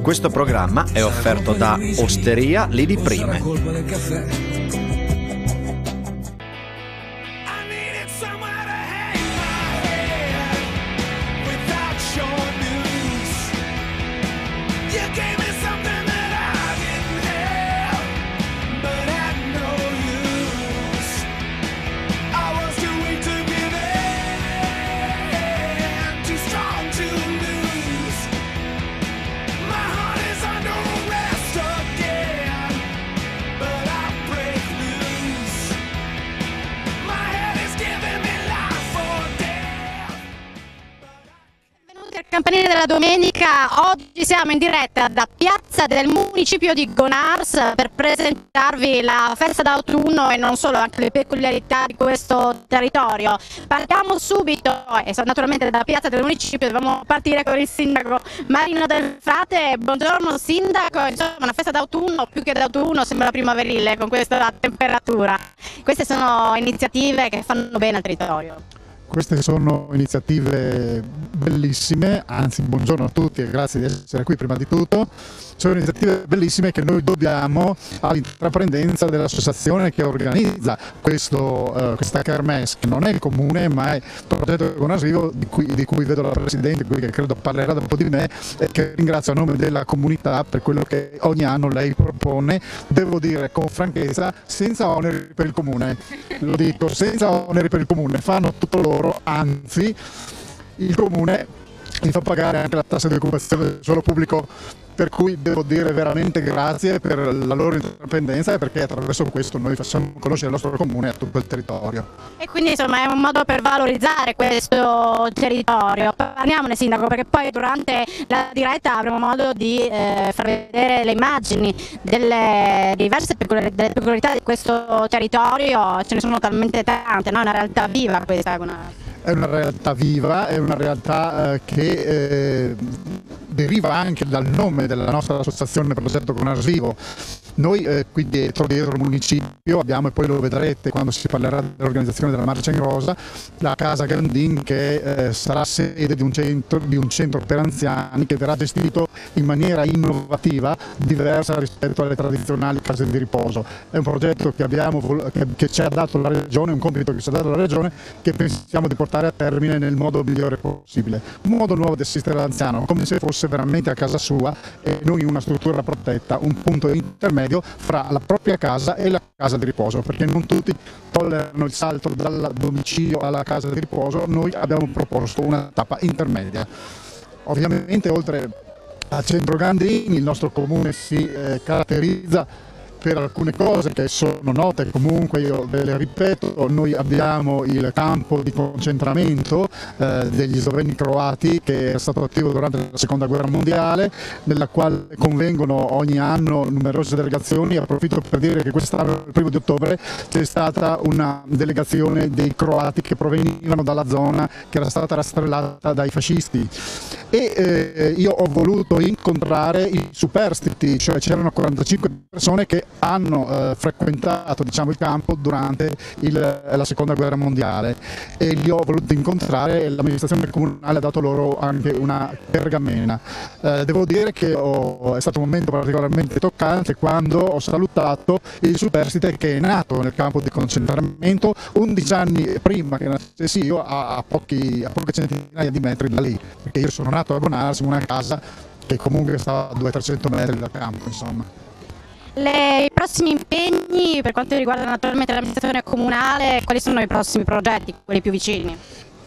Questo programma è offerto da Osteria Lidi Prime. Campanile della domenica, oggi siamo in diretta da Piazza del Municipio di Gonars per presentarvi la festa d'autunno e non solo, anche le peculiarità di questo territorio. Partiamo subito e naturalmente da Piazza del Municipio dobbiamo partire con il sindaco Marino Del Frate. Buongiorno sindaco, insomma una festa d'autunno, più che d'autunno sembra primaverile con questa temperatura. Queste sono iniziative che fanno bene al territorio. Queste sono iniziative bellissime, anzi buongiorno a tutti e grazie di essere qui prima di tutto. Sono iniziative bellissime che noi dobbiamo all'intraprendenza dell'associazione che organizza questa kermesse, che non è il comune ma è il progetto Gonarsivo di cui vedo la Presidente qui che credo parlerà dopo di me e che ringrazio a nome della comunità per quello che ogni anno lei propone, devo dire con franchezza, senza oneri per il comune. Lo dico, senza oneri per il comune, fanno tutto loro, anzi il comune mi fa pagare anche la tassa di occupazione del suolo pubblico, per cui devo dire veramente grazie per la loro intraprendenza e perché attraverso questo noi facciamo conoscere il nostro comune a tutto il territorio. E quindi insomma è un modo per valorizzare questo territorio. Parliamone sindaco, perché poi durante la diretta avremo modo di far vedere le immagini delle diverse peculiarità di questo territorio, ce ne sono talmente tante, no? È una realtà viva questa. È una realtà viva, è una realtà che deriva anche dal nome della nostra associazione Progetto Gonarsivo. Noi qui dietro il municipio abbiamo, e poi lo vedrete quando si parlerà dell'organizzazione della Marcia in Rosa, la Casa Grandin che sarà sede di un centro per anziani che verrà gestito in maniera innovativa, diversa rispetto alle tradizionali case di riposo. È un progetto che ci ha dato la Regione, un compito che ci ha dato la Regione, che pensiamo di portare a termine nel modo migliore possibile. Un modo nuovo di assistere l'anziano, come se fosse veramente a casa sua e non in una struttura protetta, un punto intermedio fra la propria casa e la casa di riposo, perché non tutti tollerano il salto dal domicilio alla casa di riposo. Noi abbiamo proposto una tappa intermedia. Ovviamente oltre al centro Gandini il nostro comune si caratterizza per alcune cose che sono note, comunque io ve le ripeto. Noi abbiamo il campo di concentramento degli sloveni croati che è stato attivo durante la seconda guerra mondiale, nella quale convengono ogni anno numerose delegazioni. Approfitto per dire che quest'anno, il 1° ottobre, c'è stata una delegazione dei croati che provenivano dalla zona che era stata rastrellata dai fascisti. E io ho voluto incontrare i superstiti, cioè c'erano 45 persone che hanno frequentato, diciamo, il campo durante la seconda guerra mondiale, e li ho voluti incontrare e l'amministrazione comunale ha dato loro anche una pergamena. Devo dire che è stato un momento particolarmente toccante quando ho salutato il superstite che è nato nel campo di concentramento 11 anni prima che nascessi io, a poche centinaia di metri da lì, perché io sono nato a Gonars, in una casa che comunque stava a 200-300 metri dal campo, insomma. I prossimi impegni per quanto riguarda naturalmente l'amministrazione comunale, quali sono i prossimi progetti, quelli più vicini?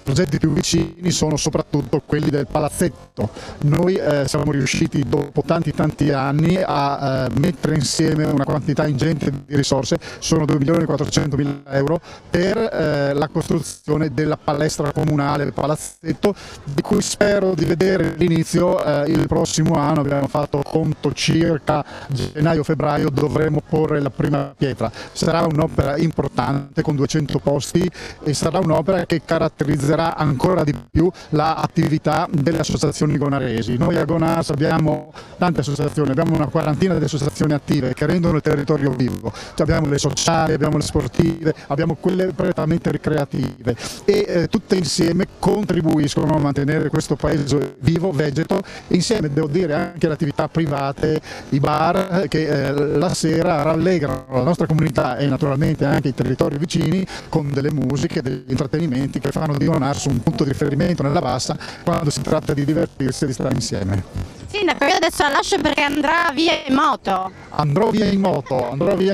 I progetti più vicini sono soprattutto quelli del palazzetto. Noi siamo riusciti dopo tanti anni a mettere insieme una quantità ingente di risorse, sono 2.400.000 euro, per la costruzione della palestra comunale, del palazzetto, di cui spero di vedere l'inizio il prossimo anno. Abbiamo fatto conto circa gennaio-febbraio, dovremo porre la prima pietra. Sarà un'opera importante con 200 posti e sarà un'opera che caratterizzerà potenzierà ancora di più l'attività delle associazioni gonaresi. Noi a Gonars abbiamo tante associazioni, abbiamo una quarantina di associazioni attive che rendono il territorio vivo. Abbiamo le sociali, abbiamo le sportive, abbiamo quelle prettamente ricreative e tutte insieme contribuiscono a mantenere questo paese vivo, vegeto, e insieme devo dire anche le attività private, i bar che la sera rallegrano la nostra comunità e naturalmente anche i territori vicini con delle musiche, degli intrattenimenti che fanno di Gonars un punto di riferimento nella Bassa quando si tratta di divertirsi e di stare insieme. Sindaco, io adesso la lascio perché andrà via in moto. Andrò via in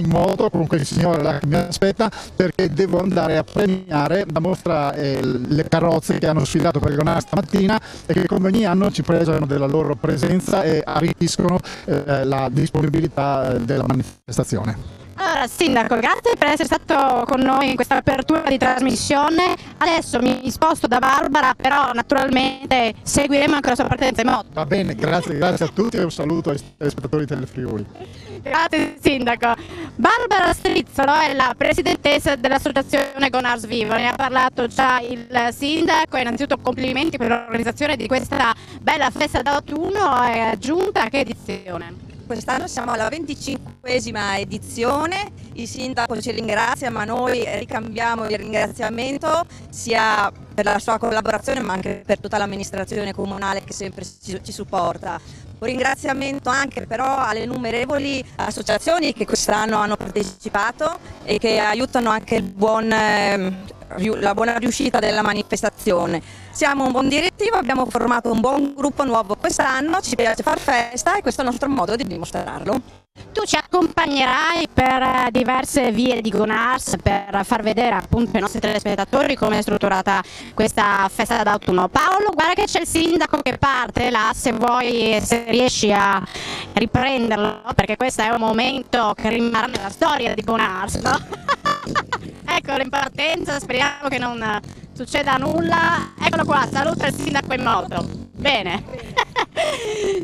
moto con quel signore là che mi aspetta, perché devo andare a premiare la mostra le carrozze che hanno sfilato per Gonars stamattina e che come ogni anno ci pregiano della loro presenza e arricchiscono la disponibilità della manifestazione. Allora, Sindaco, grazie per essere stato con noi in questa apertura di trasmissione. Adesso mi sposto da Barbara, però naturalmente seguiremo anche la sua partenza in moto. Va bene, grazie a tutti e un saluto ai telespettatori di Telefriuli. Grazie Sindaco. Barbara Strizzolo è la presidentessa dell'associazione Gonars Vivo, ne ha parlato già il sindaco. Innanzitutto complimenti per l'organizzazione di questa bella festa d'autunno e giunta che edizione. Quest'anno siamo alla 25esima edizione, il sindaco ci ringrazia, ma noi ricambiamo il ringraziamento sia per la sua collaborazione ma anche per tutta l'amministrazione comunale che sempre ci supporta. Un ringraziamento anche però alle innumerevoli associazioni che quest'anno hanno partecipato e che aiutano anche la buona riuscita della manifestazione. Siamo un buon direttivo, abbiamo formato un buon gruppo nuovo quest'anno, ci piace far festa e questo è il nostro modo di dimostrarlo. Tu ci accompagnerai per diverse vie di Gonars per far vedere appunto ai nostri telespettatori come è strutturata questa festa d'autunno. Paolo, guarda che c'è il sindaco che parte là, se riesci a riprenderlo, perché questo è un momento che rimarrà nella storia di Gonars, no? Eccolo in partenza, speriamo che non succeda nulla. Eccolo qua, saluta il sindaco in moto. Bene.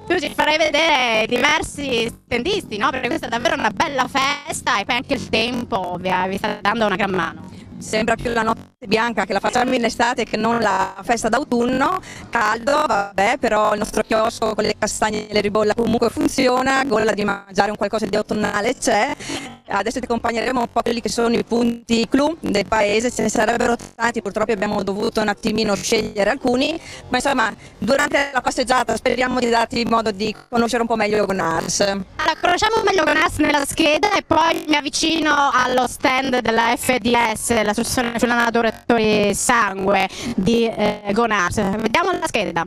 Tu ci farai vedere diversi stendisti, no? Perché questa è davvero una bella festa e poi anche il tempo vi sta dando una gran mano. Sembra più la notte bianca che la facciamo in estate che non la festa d'autunno. Caldo, vabbè, però il nostro chiosco con le castagne e le ribolla comunque funziona, gola di mangiare un qualcosa di autunnale c'è. Adesso ti accompagneremo un po' quelli che sono i punti clou del paese, ce ne sarebbero tanti, purtroppo abbiamo dovuto un attimino scegliere alcuni, ma insomma durante la passeggiata speriamo di darti modo di conoscere un po' meglio Gonars. Allora, conosciamo meglio Gonars nella scheda e poi mi avvicino allo stand della FDS, l'Associazione Friulana Donatori Sangue di Gonars. Vediamo la scheda.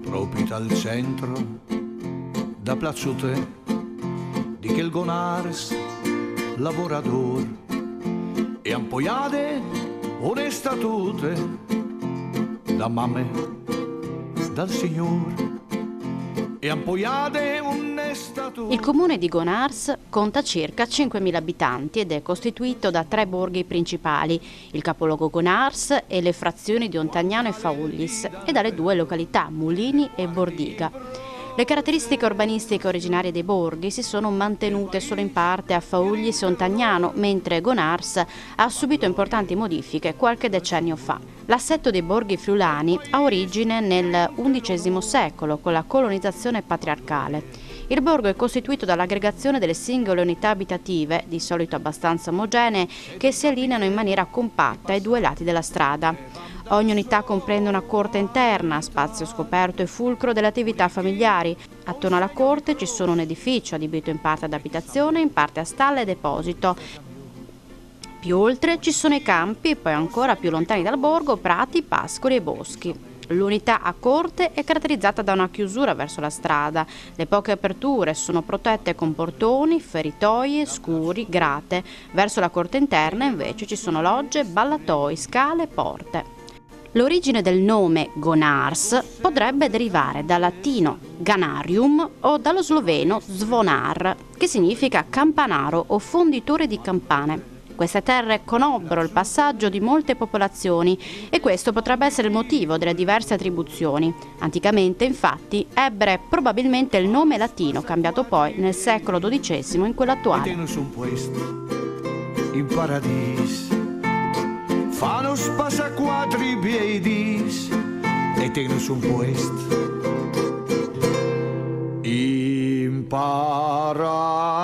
Proprio dal centro, da piaciute, di quel Gonars lavorador, e ampoiate onesta tutte, da mamme, dal Signore, e ampoiate onesta tutte. Il comune di Gonars conta circa 5.000 abitanti ed è costituito da 3 borghi principali, il capoluogo Gonars e le frazioni di Ontagnano e Faullis, e dalle 2 località Mulini e Bordiga. Le caratteristiche urbanistiche originarie dei borghi si sono mantenute solo in parte a Faullis e Ontagnano, mentre Gonars ha subito importanti modifiche qualche decennio fa. L'assetto dei borghi friulani ha origine nel XI secolo con la colonizzazione patriarcale. Il borgo è costituito dall'aggregazione delle singole unità abitative, di solito abbastanza omogenee, che si allineano in maniera compatta ai 2 lati della strada. Ogni unità comprende una corte interna, spazio scoperto e fulcro delle attività familiari. Attorno alla corte ci sono un edificio adibito in parte ad abitazione, in parte a stalla e deposito. Più oltre ci sono i campi e poi ancora più lontani dal borgo prati, pascoli e boschi. L'unità a corte è caratterizzata da una chiusura verso la strada. Le poche aperture sono protette con portoni, feritoie, scuri, grate. Verso la corte interna invece ci sono logge, ballatoi, scale e porte. L'origine del nome Gonars potrebbe derivare dal latino ganarium o dallo sloveno zvonar, che significa campanaro o fonditore di campane. Queste terre conobbero il passaggio di molte popolazioni e questo potrebbe essere il motivo delle diverse attribuzioni. Anticamente, infatti, ebbero probabilmente il nome latino, cambiato poi nel secolo XII in quello attuale. In paradis fanno spasaquatri piedis e tenus un puest in paradis.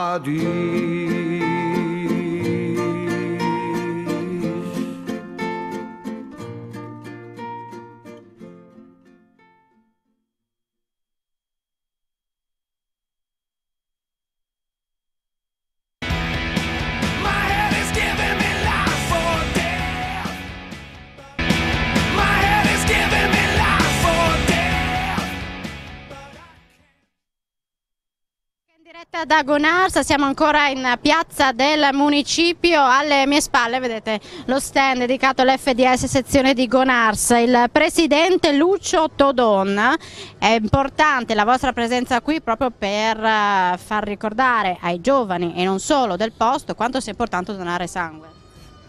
Da Gonars, siamo ancora in piazza del municipio, alle mie spalle vedete lo stand dedicato all'FDS sezione di Gonars, il presidente Lucio Todon. È importante la vostra presenza qui proprio per far ricordare ai giovani e non solo del posto quanto sia importante donare sangue.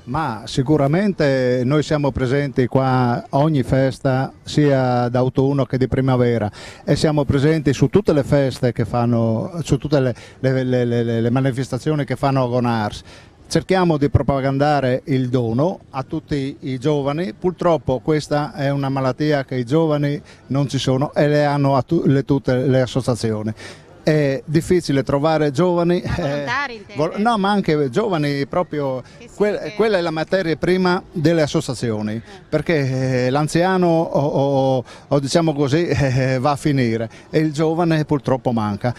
Ma sicuramente noi siamo presenti qua ogni festa, sia d'autunno che di primavera, e siamo presenti su tutte le feste che fanno, su tutte le manifestazioni che fanno a Gonars. Cerchiamo di propagandare il dono a tutti i giovani. Purtroppo questa è una malattia che i giovani non ci sono e le hanno tutte le associazioni. È difficile trovare giovani, no, ma anche giovani proprio, quella è la materia prima delle associazioni, perché l'anziano o diciamo così va a finire e il giovane purtroppo manca.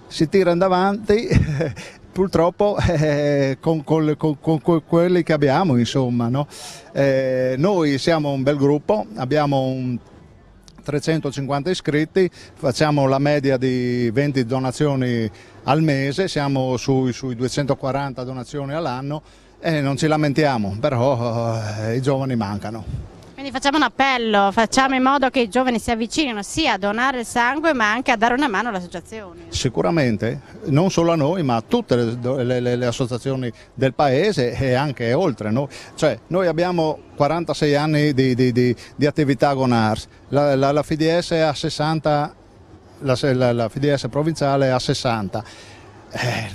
Si tira in davanti purtroppo con quelli che abbiamo, insomma, no? Noi siamo un bel gruppo, abbiamo 350 iscritti, facciamo la media di 20 donazioni al mese, siamo sui 240 donazioni all'anno e non ci lamentiamo, però i giovani mancano. Quindi facciamo un appello, facciamo in modo che i giovani si avvicinino sia a donare il sangue ma anche a dare una mano alle associazioni. Sicuramente, non solo a noi ma a tutte le associazioni del paese e anche oltre. No? Cioè, noi abbiamo 46 anni di attività Gonars, la FDS ha 60, la FDS provinciale ha 60.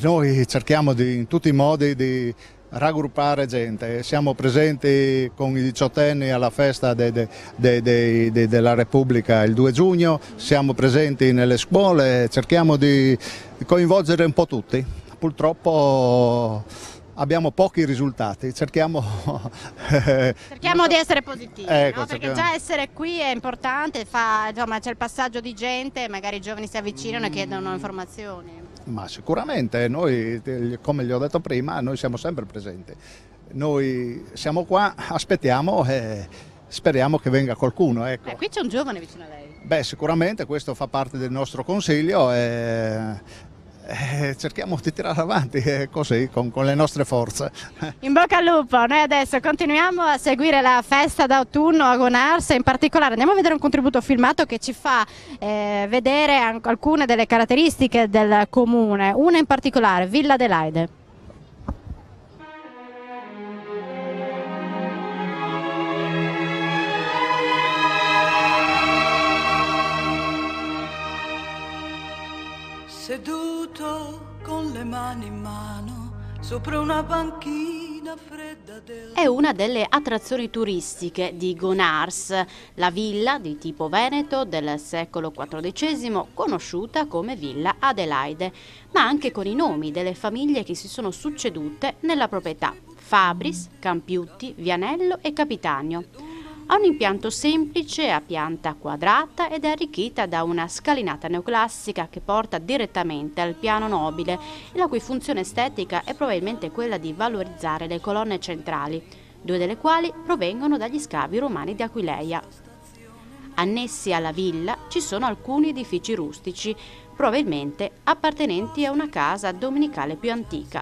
Noi cerchiamo in tutti i modi di raggruppare gente, siamo presenti con i diciottenni alla festa della Repubblica il 2 giugno, siamo presenti nelle scuole, cerchiamo di coinvolgere un po' tutti. Purtroppo abbiamo pochi risultati, cerchiamo di essere positivi, ecco, no? Perché già essere qui è importante, c'è il passaggio di gente, magari i giovani si avvicinano e chiedono informazioni. Ma sicuramente, noi, come gli ho detto prima, noi siamo sempre presenti. Noi siamo qua, aspettiamo e speriamo che venga qualcuno. Ecco. Qui c'è un giovane vicino a lei. Beh, sicuramente questo fa parte del nostro consiglio e cerchiamo di tirare avanti così, con le nostre forze. In bocca al lupo, noi adesso continuiamo a seguire la festa d'autunno a Gonars, in particolare andiamo a vedere un contributo filmato che ci fa vedere alcune delle caratteristiche del comune, una in particolare, Villa Adelaide. Seduto con le mani in mano sopra una panchina fredda È una delle attrazioni turistiche di Gonars, la villa di tipo veneto del secolo XIV, conosciuta come Villa Adelaide, ma anche con i nomi delle famiglie che si sono succedute nella proprietà: Fabris, Campiutti, Vianello e Capitanio. Ha un impianto semplice a pianta quadrata ed è arricchita da una scalinata neoclassica che porta direttamente al piano nobile e la cui funzione estetica è probabilmente quella di valorizzare le colonne centrali, due delle quali provengono dagli scavi romani di Aquileia. Annessi alla villa ci sono alcuni edifici rustici, probabilmente appartenenti a una casa domenicale più antica.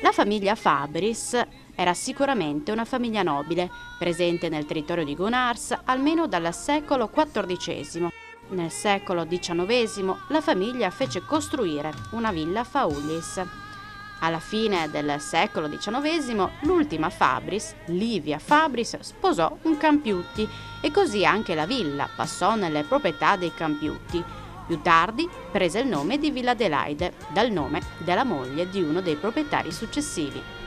La famiglia Fabris era sicuramente una famiglia nobile, presente nel territorio di Gonars almeno dal secolo XIV. Nel secolo XIX la famiglia fece costruire una villa a Faullis. Alla fine del secolo XIX, l'ultima Fabris, Livia Fabris, sposò un Campiutti e così anche la villa passò nelle proprietà dei Campiutti. Più tardi prese il nome di Villa Adelaide, dal nome della moglie di uno dei proprietari successivi.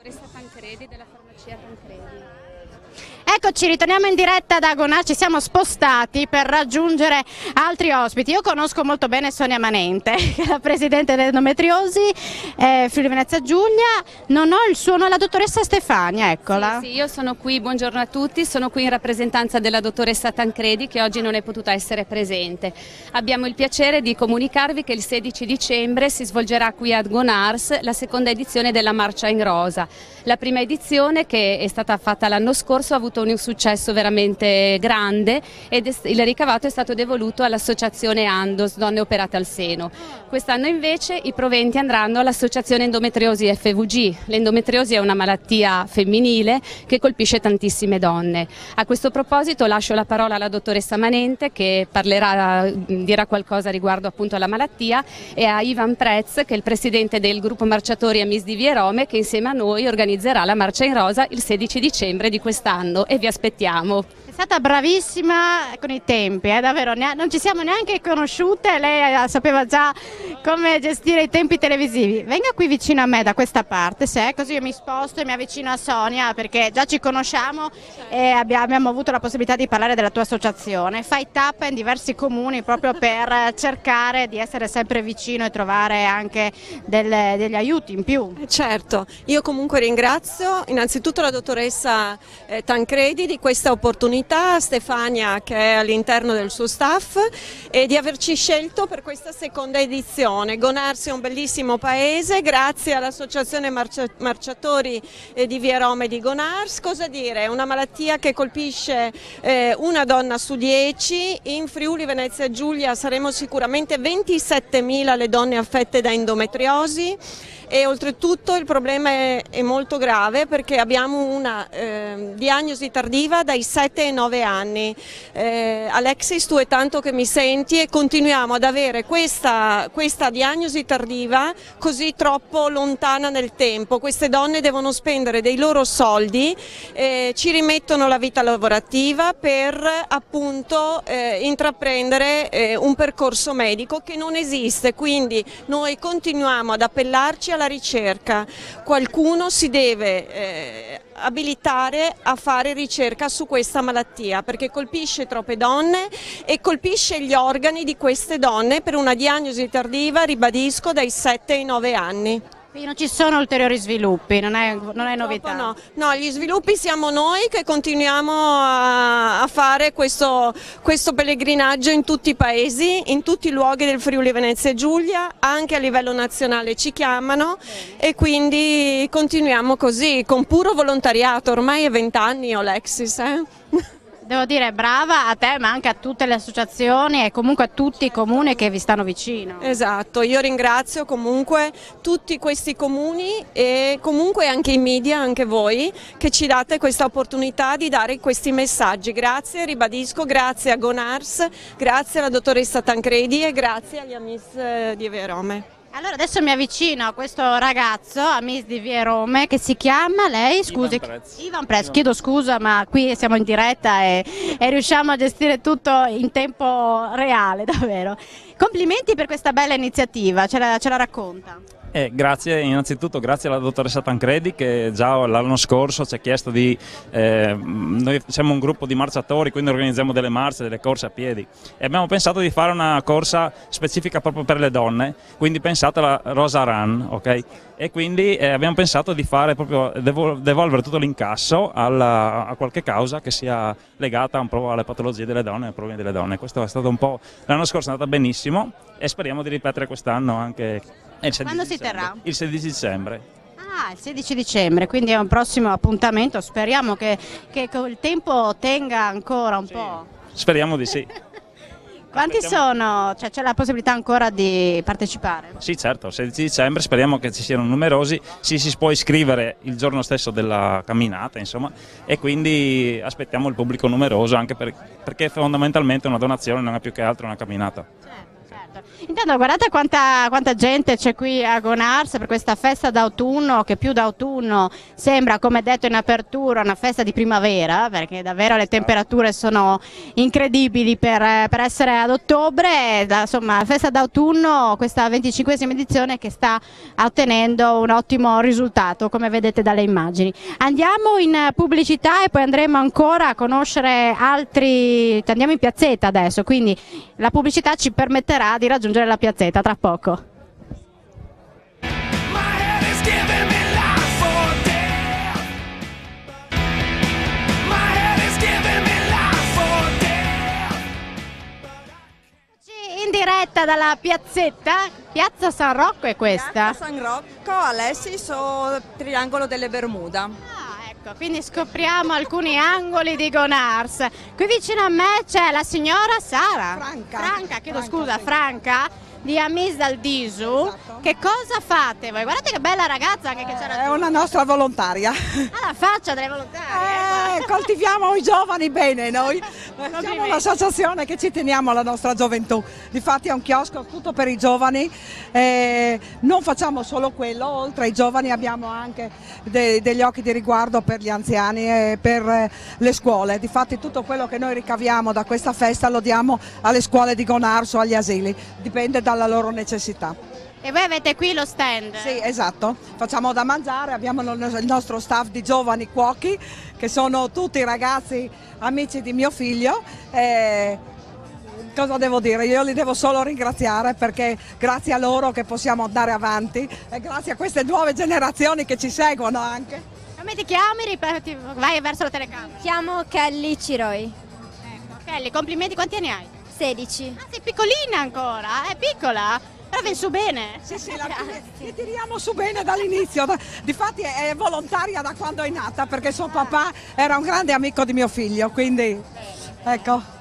Dottoressa Tancredi della farmacia Tancredi. Eccoci, ritorniamo in diretta da Gonars, ci siamo spostati per raggiungere altri ospiti. Io conosco molto bene Sonia Manente, che è la presidente dell'endometriosi Friuli Venezia Giulia. Non ho il suono, la dottoressa Stefania, eccola. Sì, io sono qui, buongiorno a tutti, sono qui in rappresentanza della dottoressa Tancredi che oggi non è potuta essere presente. Abbiamo il piacere di comunicarvi che il 16 dicembre si svolgerà qui a Gonars la seconda edizione della Marcia in Rosa. La prima edizione, che è stata fatta l'anno scorso, ha avuto un successo veramente grande ed il ricavato è stato devoluto all'associazione Andos, Donne Operate al Seno. Quest'anno invece i proventi andranno all'associazione Endometriosi FVG. L'endometriosi è una malattia femminile che colpisce tantissime donne. A questo proposito lascio la parola alla dottoressa Manente che dirà qualcosa riguardo appunto alla malattia, e a Ivan Prez, che è il presidente del gruppo marciatori Amis di Vie Rome, che insieme a noi organizzerà la Marcia in Rosa il 16 dicembre di quest'anno, e vi aspettiamo. È stata bravissima con i tempi, davvero, non ci siamo neanche conosciute, lei sapeva già come gestire i tempi televisivi. Venga qui vicino a me da questa parte, così io mi sposto e mi avvicino a Sonia, perché già ci conosciamo e abbiamo avuto la possibilità di parlare della tua associazione. Fai tappa in diversi comuni proprio per cercare di essere sempre vicino e trovare anche degli aiuti in più. Certo, io comunque ringrazio innanzitutto la dottoressa Tancredi di questa opportunità, Stefania che è all'interno del suo staff, e di averci scelto per questa seconda edizione. Gonars è un bellissimo paese, grazie all'associazione marciatori di Vie Rome di Gonars. Cosa dire? È una malattia che colpisce una donna su 10, in Friuli Venezia Giulia saremo sicuramente 27.000 le donne affette da endometriosi. E oltretutto il problema è molto grave perché abbiamo una diagnosi tardiva dai 7 ai 9 anni. Alexis, tu è tanto che mi senti, e continuiamo ad avere questa diagnosi tardiva così troppo lontana nel tempo. Queste donne devono spendere dei loro soldi, ci rimettono la vita lavorativa per appunto intraprendere un percorso medico che non esiste, quindi noi continuiamo ad appellarci alla ricerca. Qualcuno si deve abilitare a fare ricerca su questa malattia perché colpisce troppe donne e colpisce gli organi di queste donne per una diagnosi tardiva, ribadisco, dai 7 ai 9 anni. Quindi non ci sono ulteriori sviluppi, non è novità? No, gli sviluppi siamo noi che continuiamo a fare questo pellegrinaggio in tutti i paesi, in tutti i luoghi del Friuli Venezia Giulia, anche a livello nazionale ci chiamano e quindi continuiamo così, con puro volontariato, ormai è 20 anni Alexis. Devo dire brava a te ma anche a tutte le associazioni e comunque a tutti i comuni che vi stanno vicino. Esatto, io ringrazio comunque tutti questi comuni e comunque anche i media, anche voi che ci date questa opportunità di dare questi messaggi. Grazie, ribadisco, grazie a Gonars, grazie alla dottoressa Tancredi e grazie agli Amis di Vie Rome. Allora adesso mi avvicino a questo ragazzo, Amis di Vie Rome, che si chiama, lei scusi? Ivan Prez, chiedo scusa ma qui siamo in diretta e riusciamo a gestire tutto in tempo reale, davvero. Complimenti per questa bella iniziativa, ce la racconta? Innanzitutto grazie alla dottoressa Tancredi che già l'anno scorso ci ha chiesto di... noi siamo un gruppo di marciatori, quindi organizziamo delle marce, delle corse a piedi e abbiamo pensato di fare una corsa specifica proprio per le donne, quindi pensate alla Rosa Run, ok? E quindi abbiamo pensato di fare proprio devolvere tutto l'incasso a qualche causa che sia legata un po' alle patologie delle donne, ai problemi delle donne. Questo è stato un po'... l'anno scorso è andata benissimo e speriamo di ripetere quest'anno anche... Quando si terrà? Il 16 dicembre. Ah, il 16 dicembre, quindi è un prossimo appuntamento, speriamo che col tempo tenga ancora un po'. Speriamo di sì. Quanti sono? Cioè, c'è la possibilità ancora di partecipare? Sì, certo, il 16 dicembre speriamo che ci siano numerosi, si può iscrivere il giorno stesso della camminata, insomma, e quindi aspettiamo il pubblico numeroso anche perché fondamentalmente una donazione non è più che altro una camminata. Intanto guardate quanta gente c'è qui a Gonars per questa festa d'autunno, che più d'autunno sembra, come detto in apertura, una festa di primavera, perché davvero le temperature sono incredibili per essere ad ottobre. Insomma, la festa d'autunno, questa 25esima edizione che sta ottenendo un ottimo risultato, come vedete dalle immagini. Andiamo in pubblicità e poi andremo ancora a conoscere altri, andiamo in piazzetta adesso, quindi la pubblicità ci permetterà di raggiungere la piazzetta tra poco. In diretta dalla piazzetta, Piazza San Rocco è questa? Piazza San Rocco, Alessis o Triangolo delle Bermuda. Ecco, quindi scopriamo alcuni angoli di Gonars. Qui vicino a me c'è la signora Sara. Franca, di Amis dal Disu. Esatto. Che cosa fate voi? Guardate che bella ragazza anche che c'era. È una nostra volontaria. Ah, la faccia delle volontarie. Coltiviamo i giovani bene noi. Siamo un'associazione che ci teniamo alla nostra gioventù. Difatti è un chiosco tutto per i giovani. Non facciamo solo quello, oltre ai giovani abbiamo anche degli occhi di riguardo per gli anziani e per le scuole. Difatti tutto quello che noi ricaviamo da questa festa lo diamo alle scuole di Gonars o agli asili, dipende dalla loro necessità. E voi avete qui lo stand? Sì, esatto, facciamo da mangiare, abbiamo il nostro staff di giovani cuochi che sono tutti ragazzi amici di mio figlio. Cosa devo dire? Io li devo solo ringraziare perché grazie a loro che possiamo andare avanti e grazie a queste nuove generazioni che ci seguono anche. Come ti chiami? Ripeti, vai verso la telecamera. Chiamo Kelly Ciroi. Ecco, Kelly, complimenti, quanti anni hai? 16. Ah, sei piccolina ancora, è piccola? Però vieni su bene. Sì, ti tiriamo su bene dall'inizio. Difatti è volontaria da quando è nata perché suo papà era un grande amico di mio figlio, quindi ecco.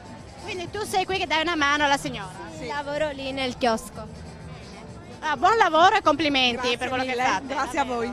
Quindi tu sei qui che dai una mano alla signora? Sì. Lavoro lì nel chiosco. Buon lavoro e complimenti Grazie per quello mille, che fate. Grazie a voi.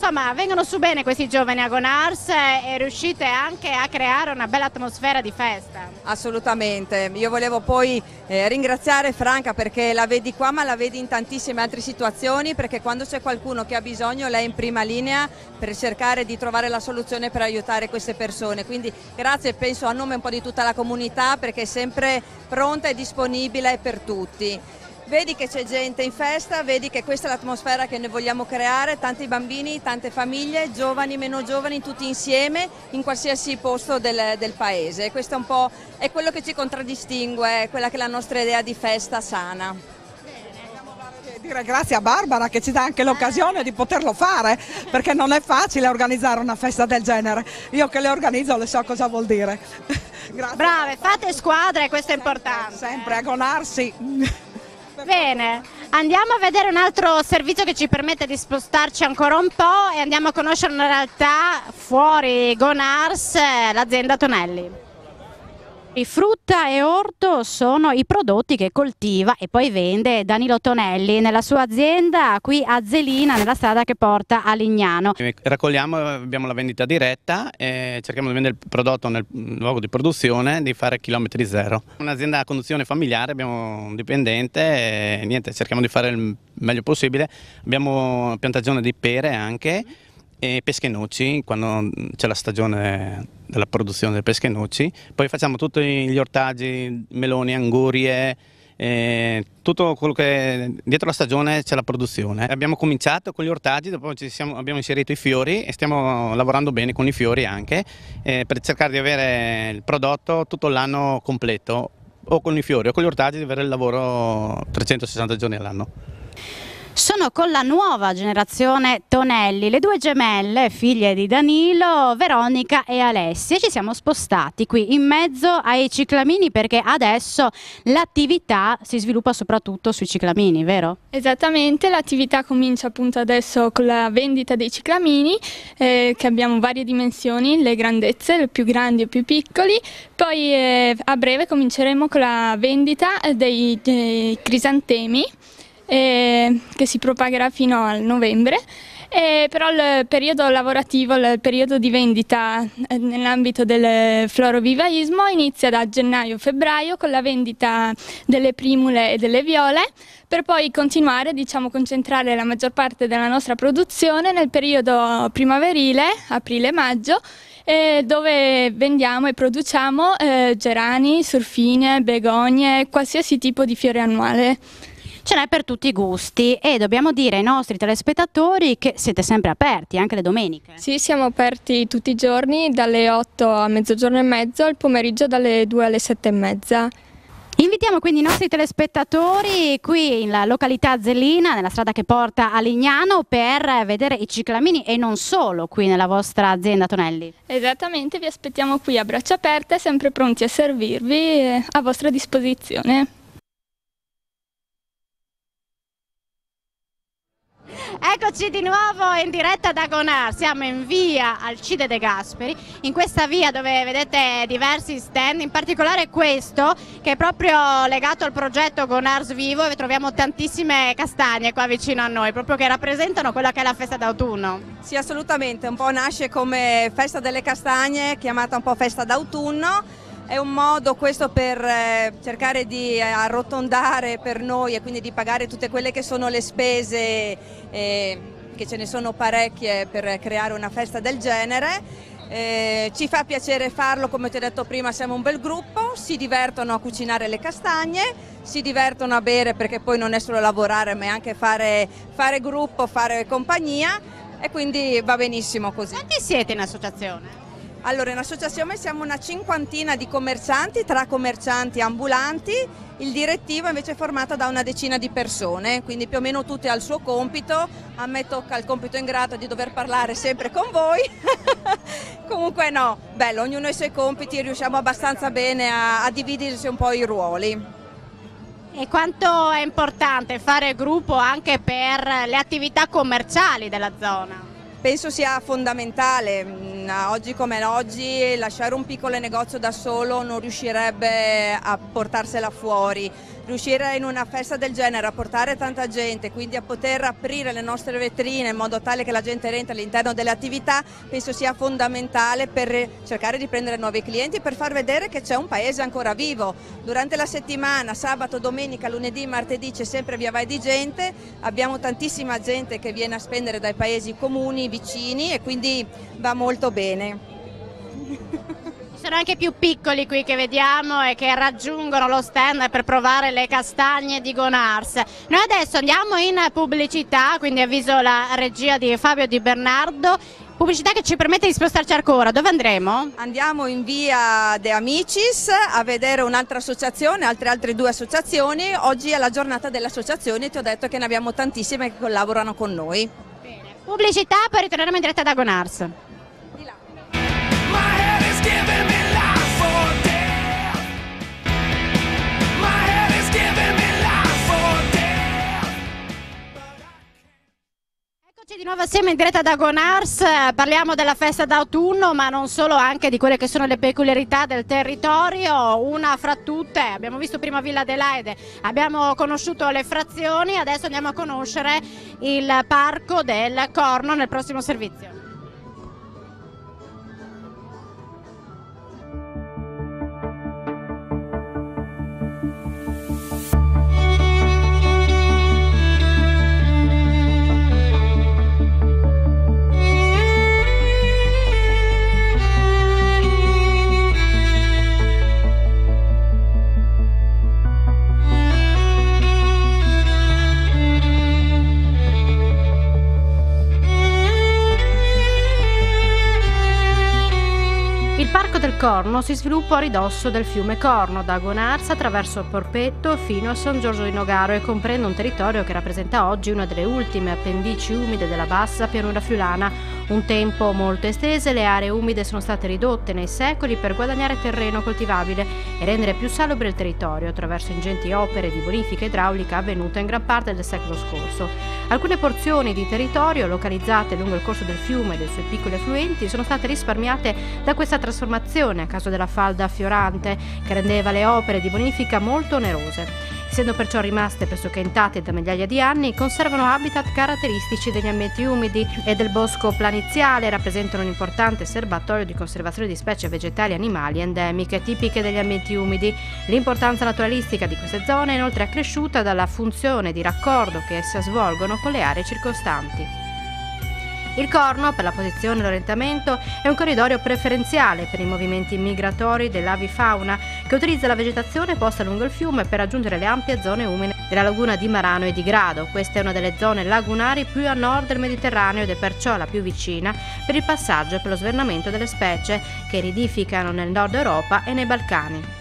Insomma, vengono su bene questi giovani a Gonars e riuscite anche a creare una bella atmosfera di festa. Assolutamente, io volevo poi ringraziare Franca perché la vedi qua ma la vedi in tantissime altre situazioni, perché quando c'è qualcuno che ha bisogno lei è in prima linea per cercare di trovare la soluzione per aiutare queste persone, quindi grazie, penso a nome un po' di tutta la comunità, perché è sempre pronta e disponibile per tutti. Vedi che c'è gente in festa, vedi che questa è l'atmosfera che noi vogliamo creare, tanti bambini, tante famiglie, giovani, meno giovani, tutti insieme in qualsiasi posto del paese. Questo è un po' è quello che ci contraddistingue, è quella che è la nostra idea di festa sana. Dire grazie a Barbara che ci dà anche l'occasione di poterlo fare, perché non è facile organizzare una festa del genere. Io che le organizzo le so cosa vuol dire. Grazie. Brave, fate squadra e questo è importante. Sempre a Gonarsi. Bene, andiamo a vedere un altro servizio che ci permette di spostarci ancora un po' e andiamo a conoscere una realtà fuori Gonars, l'azienda Tonelli. Frutta e orto sono i prodotti che coltiva e poi vende Danilo Tonelli nella sua azienda qui a Zelina, nella strada che porta a Lignano. Raccogliamo, abbiamo la vendita diretta e cerchiamo di vendere il prodotto nel luogo di produzione, di fare chilometri zero. Un'azienda a conduzione familiare, abbiamo un dipendente e niente, cerchiamo di fare il meglio possibile. Abbiamo piantagione di pere anche e pesche e noci quando c'è la stagione della produzione delle pesche e noci. Poi facciamo tutti gli ortaggi, meloni, angurie, tutto quello che dietro la stagione c'è la produzione. Abbiamo cominciato con gli ortaggi, dopo abbiamo inserito i fiori e stiamo lavorando bene con i fiori anche per cercare di avere il prodotto tutto l'anno completo, o con i fiori o con gli ortaggi, di avere il lavoro 360 giorni all'anno. Sono con la nuova generazione Tonelli, le due gemelle, figlie di Danilo, Veronica e Alessia. Ci siamo spostati qui in mezzo ai ciclamini perché adesso l'attività si sviluppa soprattutto sui ciclamini, vero? Esattamente, l'attività comincia appunto adesso con la vendita dei ciclamini, che abbiamo varie dimensioni, le grandezze, le più grandi e più piccoli. Poi a breve cominceremo con la vendita dei crisantemi, che si propagherà fino al novembre, però il periodo lavorativo, il periodo di vendita nell'ambito del florovivaismo inizia da gennaio-febbraio con la vendita delle primule e delle viole, per poi continuare, diciamo, concentrare la maggior parte della nostra produzione nel periodo primaverile, aprile-maggio, dove vendiamo e produciamo gerani, surfine, begonie, qualsiasi tipo di fiore annuale. Ce n'è per tutti i gusti e dobbiamo dire ai nostri telespettatori che siete sempre aperti, anche le domeniche. Sì, siamo aperti tutti i giorni, dalle 8 a mezzogiorno e mezzo, al pomeriggio dalle 2 alle 7:30. Invitiamo quindi i nostri telespettatori qui in località Zellina, nella strada che porta a Lignano, per vedere i ciclamini e non solo qui nella vostra azienda Tonelli. Esattamente, vi aspettiamo qui a braccia aperte, sempre pronti a servirvi, a vostra disposizione. Eccoci di nuovo in diretta da Gonars, siamo in via Alcide De Gasperi, in questa via dove vedete diversi stand, in particolare questo che è proprio legato al progetto Gonars Vivo, e troviamo tantissime castagne qua vicino a noi, proprio che rappresentano quella che è la festa d'autunno. Sì, assolutamente, un po' nasce come festa delle castagne, chiamata un po' festa d'autunno. È un modo questo per cercare di arrotondare per noi e quindi di pagare tutte quelle che sono le spese, che ce ne sono parecchie per creare una festa del genere. Ci fa piacere farlo, come ti ho detto prima, siamo un bel gruppo, si divertono a cucinare le castagne, si divertono a bere, perché poi non è solo lavorare ma è anche fare gruppo, fare compagnia, e quindi va benissimo così. Quanti siete in associazione? Allora, in associazione siamo una cinquantina di commercianti, tra commercianti e ambulanti. Il direttivo invece è formato da una decina di persone, quindi più o meno tutti al suo compito. A me tocca il compito ingrato di dover parlare sempre con voi. Comunque no, bello, ognuno ha i suoi compiti, riusciamo abbastanza bene a dividersi un po' i ruoli. E quanto è importante fare gruppo anche per le attività commerciali della zona? Penso sia fondamentale, oggi come oggi lasciare un piccolo negozio da solo non riuscirebbe a portarsela fuori. Riuscire in una festa del genere a portare tanta gente, quindi a poter aprire le nostre vetrine in modo tale che la gente entri all'interno delle attività, penso sia fondamentale per cercare di prendere nuovi clienti, per far vedere che c'è un paese ancora vivo. Durante la settimana, sabato, domenica, lunedì, martedì c'è sempre via vai di gente, abbiamo tantissima gente che viene a spendere dai paesi comuni, vicini, e quindi va molto bene. Sono anche più piccoli qui che vediamo e che raggiungono lo stand per provare le castagne di Gonars. Noi adesso andiamo in pubblicità, quindi avviso la regia di Fabio Di Bernardo, pubblicità che ci permette di spostarci ancora. Dove andremo? Andiamo in via De Amicis a vedere un'altra associazione, altre due associazioni. Oggi è la giornata delle associazioni, ti ho detto che ne abbiamo tantissime che collaborano con noi. Bene. Pubblicità, poi ritorneremo in diretta da Gonars. Di nuovo assieme in diretta da Gonars, parliamo della festa d'autunno, ma non solo, anche di quelle che sono le peculiarità del territorio. Una fra tutte, abbiamo visto prima Villa Adelaide, abbiamo conosciuto le frazioni, adesso andiamo a conoscere il parco del Corno nel prossimo servizio. Corno si sviluppa a ridosso del fiume Corno, da Gonars attraverso Porpetto fino a San Giorgio di Nogaro e comprende un territorio che rappresenta oggi una delle ultime appendici umide della bassa pianura friulana. Un tempo molto estese, le aree umide sono state ridotte nei secoli per guadagnare terreno coltivabile e rendere più salubre il territorio attraverso ingenti opere di bonifica idraulica avvenute in gran parte del secolo scorso. Alcune porzioni di territorio localizzate lungo il corso del fiume e dei suoi piccoli affluenti sono state risparmiate da questa trasformazione a causa della falda fiorante che rendeva le opere di bonifica molto onerose. Essendo perciò rimaste pressoché intatte da migliaia di anni, conservano habitat caratteristici degli ambienti umidi e del bosco planiziale, rappresentano un importante serbatoio di conservazione di specie vegetali e animali endemiche tipiche degli ambienti umidi. L'importanza naturalistica di queste zone è inoltre accresciuta dalla funzione di raccordo che esse svolgono con le aree circostanti. Il Corno, per la posizione e l'orientamento, è un corridoio preferenziale per i movimenti migratori dell'avifauna che utilizza la vegetazione posta lungo il fiume per raggiungere le ampie zone umide della laguna di Marano e di Grado. Questa è una delle zone lagunari più a nord del Mediterraneo ed è perciò la più vicina per il passaggio e per lo svernamento delle specie che nidificano nel nord Europa e nei Balcani.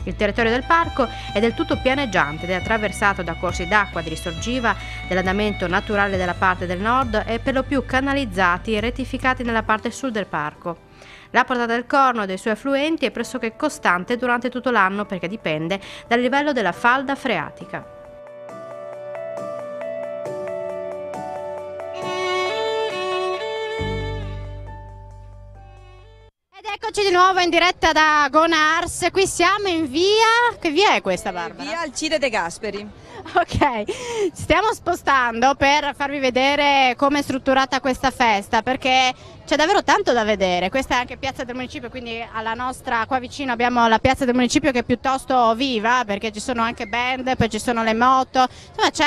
Il territorio del parco è del tutto pianeggiante ed è attraversato da corsi d'acqua di risorgiva dell'andamento naturale della parte del nord e per lo più canalizzati e rettificati nella parte sud del parco. La portata del Corno e dei suoi affluenti è pressoché costante durante tutto l'anno perché dipende dal livello della falda freatica. Eccoci di nuovo in diretta da Gonars, qui siamo in via, che via è questa Barbara? Via Alcide De Gasperi. Ok, ci stiamo spostando per farvi vedere come è strutturata questa festa perché c'è davvero tanto da vedere. Questa è anche Piazza del Municipio, quindi alla nostra qua vicino abbiamo la Piazza del Municipio che è piuttosto viva perché ci sono anche band, poi ci sono le moto, insomma ci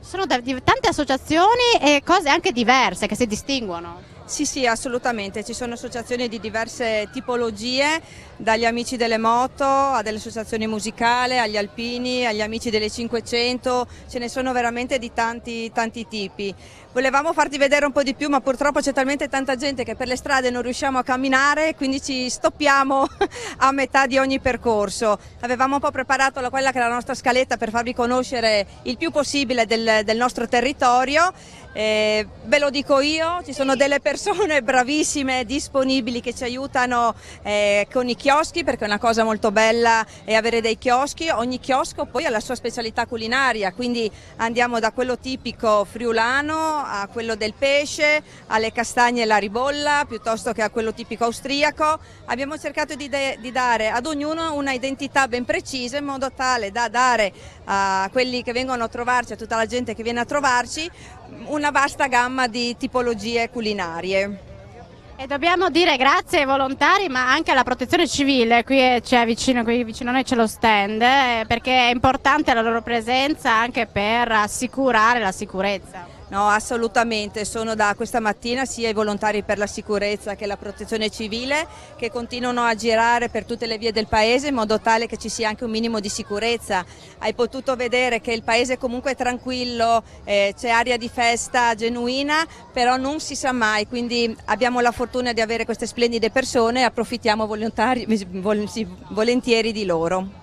sono tante associazioni e cose anche diverse che si distinguono. Sì, assolutamente, ci sono associazioni di diverse tipologie, dagli amici delle moto a delle associazioni musicali, agli alpini, agli amici delle 500, ce ne sono veramente di tanti tipi. Volevamo farti vedere un po' di più, ma purtroppo c'è talmente tanta gente che per le strade non riusciamo a camminare, quindi ci stoppiamo a metà di ogni percorso. Avevamo un po' preparato quella che è la nostra scaletta per farvi conoscere il più possibile del nostro territorio. Ve lo dico io, ci sono delle persone bravissime, disponibili che ci aiutano con i chioschi, perché è una cosa molto bella è avere dei chioschi. Ogni chiosco poi ha la sua specialità culinaria, quindi andiamo da quello tipico friulano a quello del pesce, alle castagne e la ribolla, piuttosto che a quello tipico austriaco. Abbiamo cercato di dare ad ognuno una identità ben precisa in modo tale da dare a quelli che vengono a trovarci, a tutta la gente che viene a trovarci, una vasta gamma di tipologie culinarie. E dobbiamo dire grazie ai volontari ma anche alla protezione civile, qui vicino a noi c'è lo stand, perché è importante la loro presenza anche per assicurare la sicurezza. No, assolutamente, sono da questa mattina sia i volontari per la sicurezza che la protezione civile che continuano a girare per tutte le vie del paese in modo tale che ci sia anche un minimo di sicurezza. Hai potuto vedere che il paese comunque è tranquillo, c'è aria di festa genuina, però non si sa mai, quindi abbiamo la fortuna di avere queste splendide persone e approfittiamo volentieri di loro.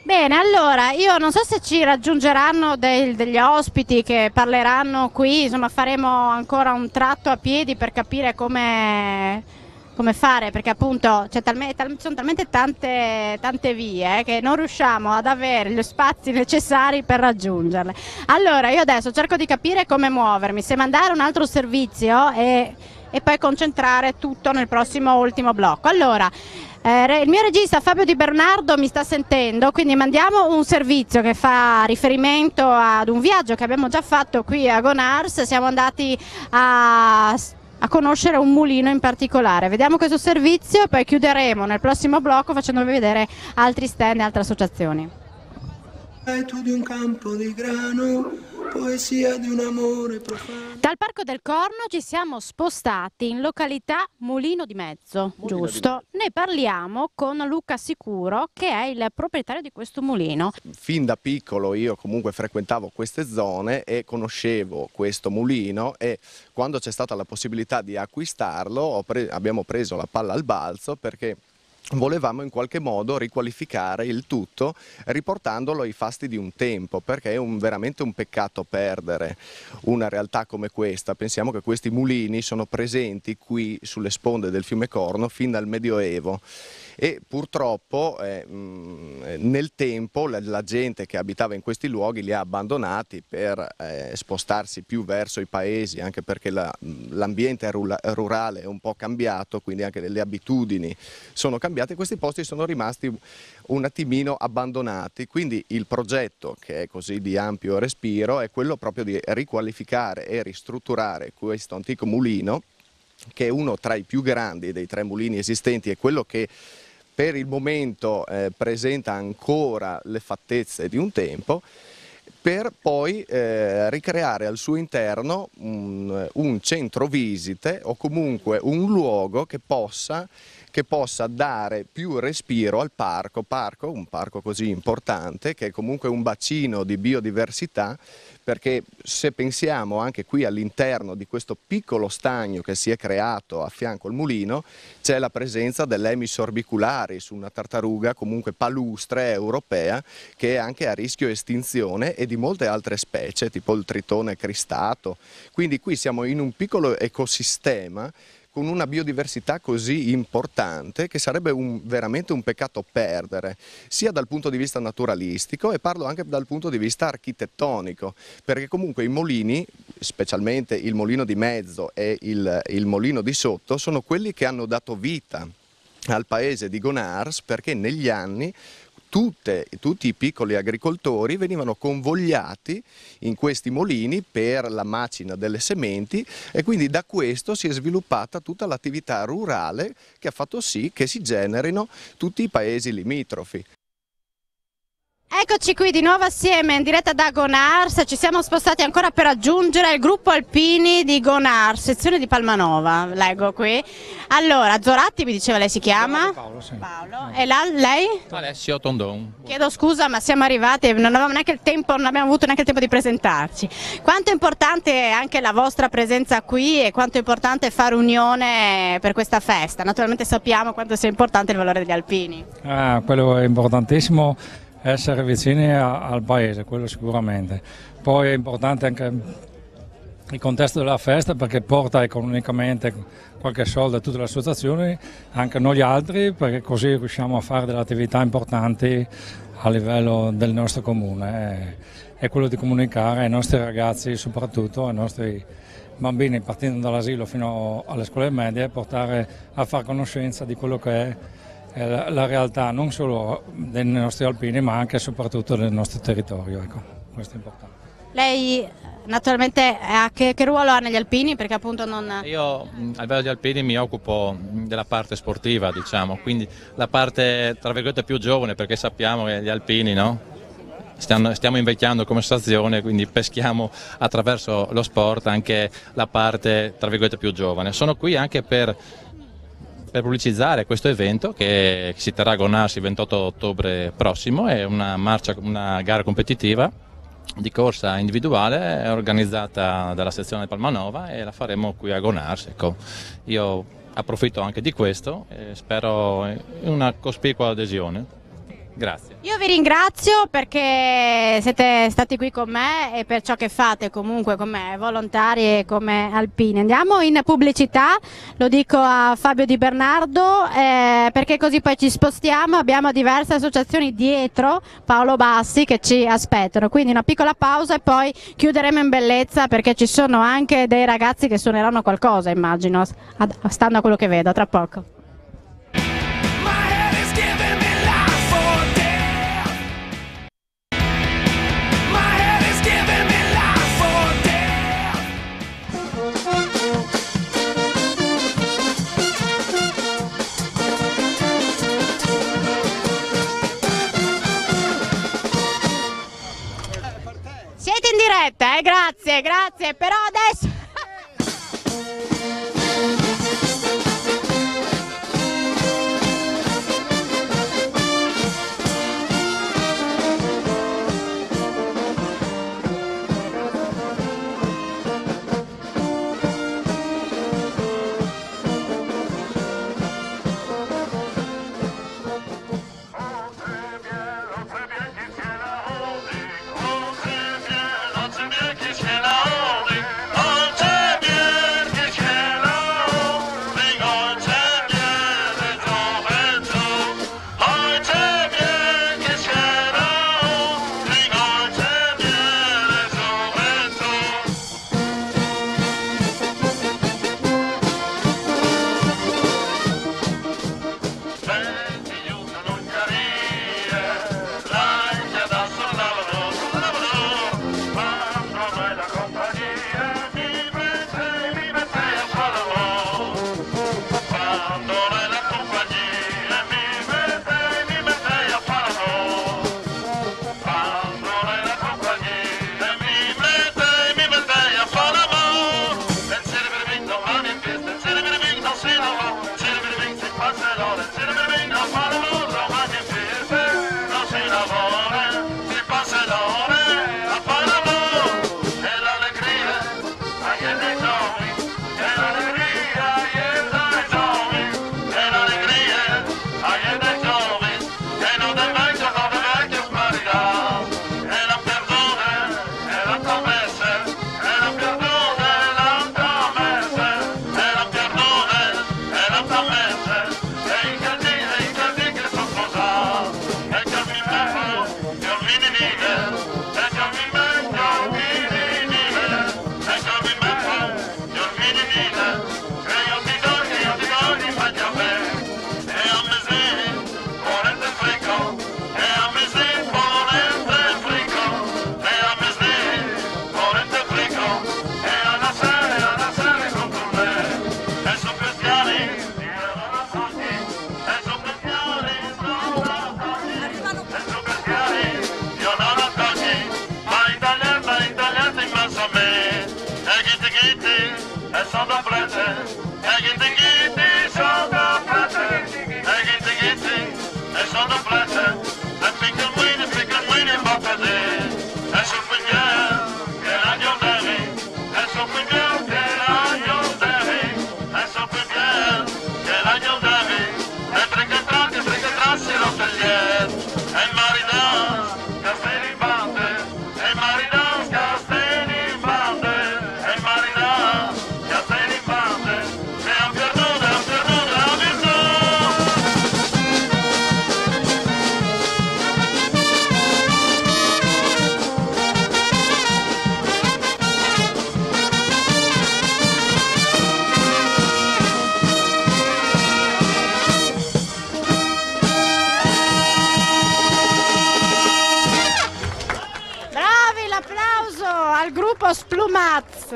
Bene, allora io non so se ci raggiungeranno degli ospiti che parleranno qui, insomma faremo ancora un tratto a piedi per capire come fare, perché appunto ci sono talmente tante vie che non riusciamo ad avere gli spazi necessari per raggiungerle. Allora io adesso cerco di capire come muovermi, se mandare un altro servizio e poi concentrare tutto nel prossimo ultimo blocco. Allora, il mio regista Fabio Di Bernardo mi sta sentendo, quindi mandiamo un servizio che fa riferimento ad un viaggio che abbiamo già fatto qui a Gonars. Siamo andati a conoscere un mulino in particolare. Vediamo questo servizio e poi chiuderemo nel prossimo blocco facendovi vedere altri stand e altre associazioni. Tu di un campo di grano poesia di un amore profano. Dal Parco del Corno ci siamo spostati in località Mulino di Mezzo, giusto? Ne parliamo con Luca Sicuro, che è il proprietario di questo mulino. Fin da piccolo io comunque frequentavo queste zone e conoscevo questo mulino, e quando c'è stata la possibilità di acquistarlo abbiamo preso la palla al balzo, perché volevamo in qualche modo riqualificare il tutto riportandolo ai fasti di un tempo, perché è veramente un peccato perdere una realtà come questa. Pensiamo che questi mulini sono presenti qui sulle sponde del fiume Corno fin dal Medioevo, e purtroppo nel tempo la gente che abitava in questi luoghi li ha abbandonati per spostarsi più verso i paesi, anche perché l'ambiente rurale è un po' cambiato, quindi anche le abitudini sono cambiate. Questi posti sono rimasti un attimino abbandonati, quindi il progetto, che è così di ampio respiro, è quello proprio di riqualificare e ristrutturare questo antico mulino, che è uno tra i più grandi dei 3 mulini esistenti, è quello che per il momento presenta ancora le fattezze di un tempo, per poi ricreare al suo interno un centro visite, o comunque un luogo che possa dare più respiro al un parco così importante, che è comunque un bacino di biodiversità, perché se pensiamo anche qui all'interno di questo piccolo stagno che si è creato a fianco al mulino, c'è la presenza dell'Emis orbicularis, una tartaruga comunque palustre europea, che è anche a rischio estinzione, e di molte altre specie, tipo il tritone cristato. Quindi qui siamo in un piccolo ecosistema con una biodiversità così importante, che sarebbe veramente un peccato perdere, sia dal punto di vista naturalistico, e parlo anche dal punto di vista architettonico, perché comunque i mulini, specialmente il mulino di mezzo e il mulino di sotto, sono quelli che hanno dato vita al paese di Gonars, perché negli anni tutti i piccoli agricoltori venivano convogliati in questi mulini per la macina delle sementi, e quindi da questo si è sviluppata tutta l'attività rurale che ha fatto sì che si generino tutti i paesi limitrofi. Eccoci qui di nuovo assieme in diretta da Gonars. Ci siamo spostati ancora per raggiungere il gruppo alpini di Gonars, sezione di Palmanova, leggo qui. Allora, Zoratti mi diceva lei si chiama? Paolo, sì. Paolo. E lei? Alessio Tondon. Chiedo scusa, ma siamo arrivati e non avevamo neanche il tempo, non abbiamo avuto neanche il tempo di presentarci. Quanto è importante è anche la vostra presenza qui, e quanto è importante fare unione per questa festa? Naturalmente sappiamo quanto sia importante il valore degli alpini. Quello è importantissimo, essere vicini al paese, quello sicuramente. Poi è importante anche il contesto della festa, perché porta economicamente qualche soldo a tutte le associazioni, anche noi altri, perché così riusciamo a fare delle attività importanti a livello del nostro comune. È quello di comunicare ai nostri ragazzi, soprattutto ai nostri bambini, partendo dall'asilo fino alle scuole medie, portare a far conoscenza di quello che è la realtà non solo dei nostri alpini, ma anche e soprattutto del nostro territorio. Ecco, questo è importante. Lei naturalmente che ruolo ha negli alpini? Perché appunto non... Io a livello di alpini mi occupo della parte sportiva, diciamo, quindi la parte tra virgolette più giovane, perché sappiamo che gli alpini, no? Stiamo invecchiando come stazione, quindi peschiamo attraverso lo sport anche la parte tra virgolette più giovane. Sono qui anche per pubblicizzare questo evento che si terrà a Gonars il 28 ottobre prossimo. È una gara competitiva di corsa individuale organizzata dalla sezione di Palmanova, e la faremo qui a Gonars. Ecco, io approfitto anche di questo e spero in una cospicua adesione. Grazie. Io vi ringrazio perché siete stati qui con me e per ciò che fate comunque come volontari e come alpini. Andiamo in pubblicità, lo dico a Fabio Di Bernardo, perché così poi ci spostiamo, abbiamo diverse associazioni dietro Paolo Bassi che ci aspettano, quindi una piccola pausa e poi chiuderemo in bellezza, perché ci sono anche dei ragazzi che suoneranno qualcosa, immagino, stando a quello che vedo, tra poco. Siete in diretta, grazie, grazie, però adesso... Splumaz,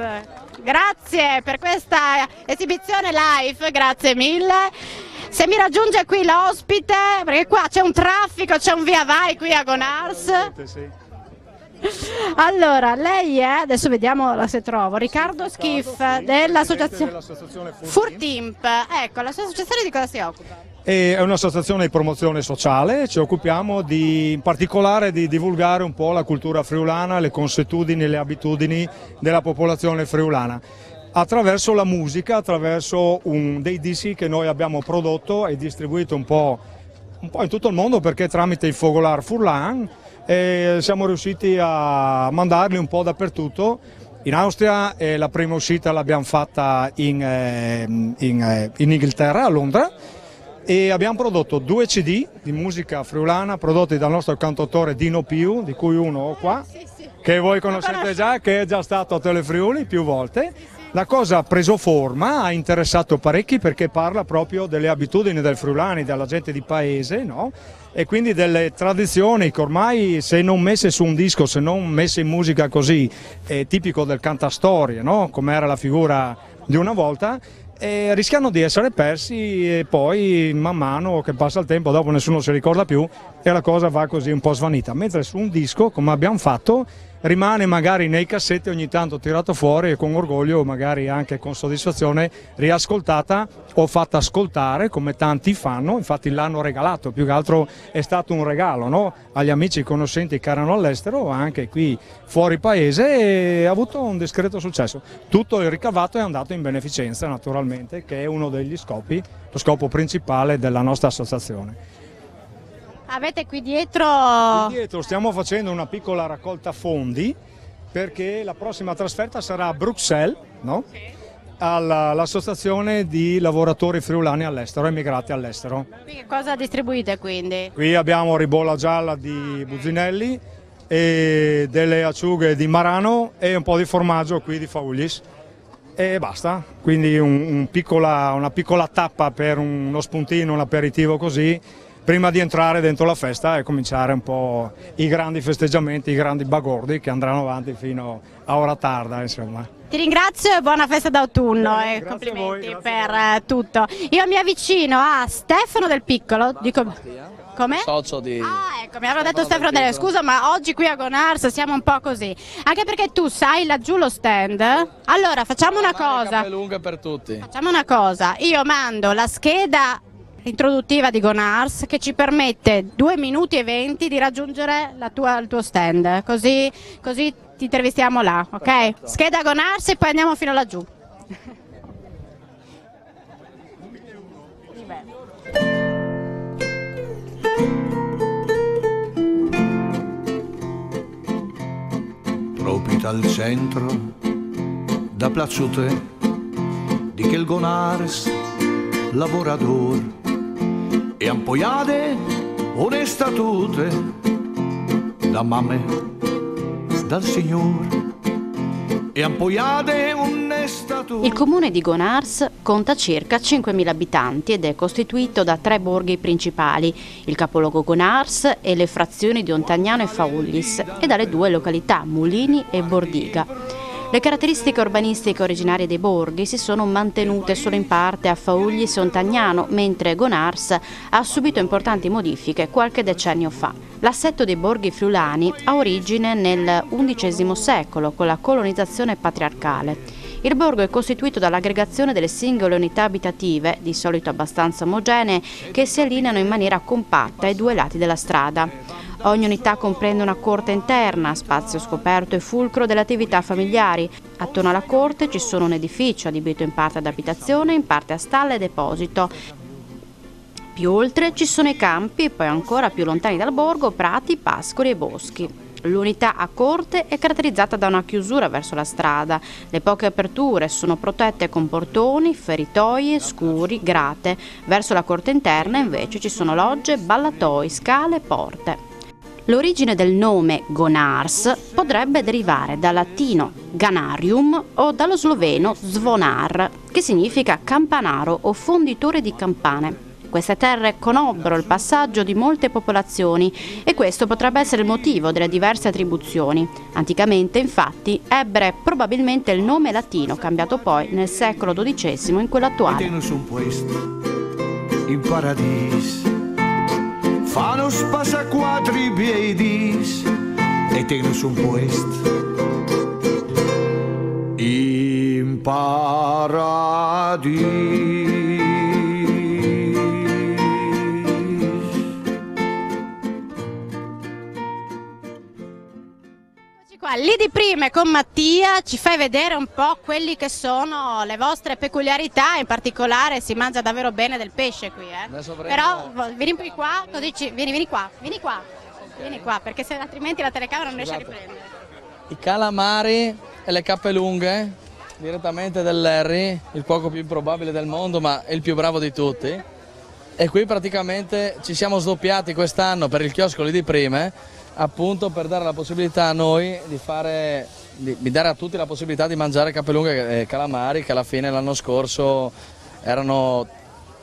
grazie per questa esibizione live, grazie mille. Se mi raggiunge qui l'ospite, perché qua c'è un traffico, c'è un via vai qui a Gonars. Allora, lei è, adesso vediamo se trovo, Riccardo Schiff dell'associazione Furtimp. Ecco, la sua associazione di cosa si occupa? È un'associazione di promozione sociale, ci occupiamo in particolare di divulgare un po' la cultura friulana, le consuetudini e le abitudini della popolazione friulana attraverso la musica, attraverso dei dischi che noi abbiamo prodotto e distribuito un po' in tutto il mondo, perché tramite il Fogolar Furlan siamo riusciti a mandarli un po' dappertutto. In Austria la prima uscita l'abbiamo fatta in Inghilterra, a Londra, e abbiamo prodotto 2 CD di musica friulana prodotti dal nostro cantautore Dino Piu, di cui uno ho qua, che voi conoscete già, che è già stato a Telefriuli più volte. La cosa ha preso forma, ha interessato parecchi, perché parla proprio delle abitudini del friulani, della gente di paese, no? E quindi delle tradizioni che ormai, se non messe su un disco, se non messe in musica così, è tipico del cantastorie, no? Come era la figura di una volta, rischiano di essere persi, e poi man mano che passa il tempo, dopo nessuno si ricorda più, e la cosa va così un po' svanita, mentre su un disco, come abbiamo fatto, rimane magari nei cassetti ogni tanto tirato fuori e con orgoglio, magari anche con soddisfazione, riascoltata o fatta ascoltare come tanti fanno. Infatti l'hanno regalato, più che altro è stato un regalo, no? Agli amici conoscenti che erano all'estero, anche qui fuori paese, e ha avuto un discreto successo. Tutto il ricavato è andato in beneficenza, naturalmente, che è uno degli scopi, lo scopo principale della nostra associazione. Avete qui dietro... Qui dietro stiamo facendo una piccola raccolta fondi, perché la prossima trasferta sarà a Bruxelles, no? All'associazione di lavoratori friulani all'estero, emigrati all'estero. Qui che cosa distribuite quindi? Qui abbiamo ribolla gialla di Buzinelli e delle acciughe di Marano e un po' di formaggio qui di Faullis. E basta, quindi una piccola tappa per uno spuntino, un aperitivo così, prima di entrare dentro la festa e cominciare un po' i grandi festeggiamenti, i grandi bagordi che andranno avanti fino a ora tarda, insomma. Ti ringrazio e buona festa d'autunno e complimenti per tutto. Io mi avvicino a Stefano Del Piccolo, come? Socio di... Ah, ecco, mi aveva detto Stefano Del Piccolo. Scusa, ma oggi qui a Gonars siamo un po' così, anche perché tu sai laggiù lo stand. Allora facciamo una cosa. Lunga per tutti. Facciamo una cosa, io mando la scheda introduttiva di Gonars che ci permette 2 minuti e 20 di raggiungere il tuo stand, così ti intervistiamo là, ok? Perfetto. Scheda Gonars e poi andiamo fino laggiù. Proprio dal centro, da piaciute, di quel Gonars lavorador, e ampoiade onesta tutte, da mamme, dal Signore, e ampoiade onesta tutte. Il comune di Gonars conta circa 5.000 abitanti ed è costituito da 3 borghi principali, il capoluogo Gonars e le frazioni di Ontagnano e Faullis, e dalle 2 località Mulini e Bordiga. Le caratteristiche urbanistiche originarie dei borghi si sono mantenute solo in parte a Faullis e Ontagnano, mentre Gonars ha subito importanti modifiche qualche decennio fa. L'assetto dei borghi friulani ha origine nel XI secolo con la colonizzazione patriarcale. Il borgo è costituito dall'aggregazione delle singole unità abitative, di solito abbastanza omogenee, che si allineano in maniera compatta ai 2 lati della strada. Ogni unità comprende una corte interna, spazio scoperto e fulcro delle attività familiari. Attorno alla corte ci sono un edificio adibito in parte ad abitazione, in parte a stalla e deposito. Più oltre ci sono i campi e poi ancora più lontani dal borgo prati, pascoli e boschi. L'unità a corte è caratterizzata da una chiusura verso la strada. Le poche aperture sono protette con portoni, feritoie, scuri, grate. Verso la corte interna invece ci sono logge, ballatoi, scale e porte. L'origine del nome Gonars potrebbe derivare dal latino ganarium o dallo sloveno zvonar, che significa campanaro o fonditore di campane. Queste terre conobbero il passaggio di molte popolazioni e questo potrebbe essere il motivo delle diverse attribuzioni. Anticamente, infatti, ebbe probabilmente il nome latino, cambiato poi nel secolo XII in quello attuale. In paradiso fanno spassaquatri piedis e tenu su un puesto in paradiso. Lì di prima con Mattia ci fai vedere un po' quelli che sono le vostre peculiarità, in particolare si mangia davvero bene del pesce qui, Però vieni qua, così vieni qua, perché altrimenti la telecamera non riesce a riprendere. I calamari e le cappelunghe direttamente dell'Harry, il cuoco più improbabile del mondo ma il più bravo di tutti, e qui praticamente ci siamo sdoppiati quest'anno per il chiosco lì di prima, appunto per dare la possibilità a noi di dare a tutti la possibilità di mangiare cappelunghe e calamari, che alla fine l'anno scorso erano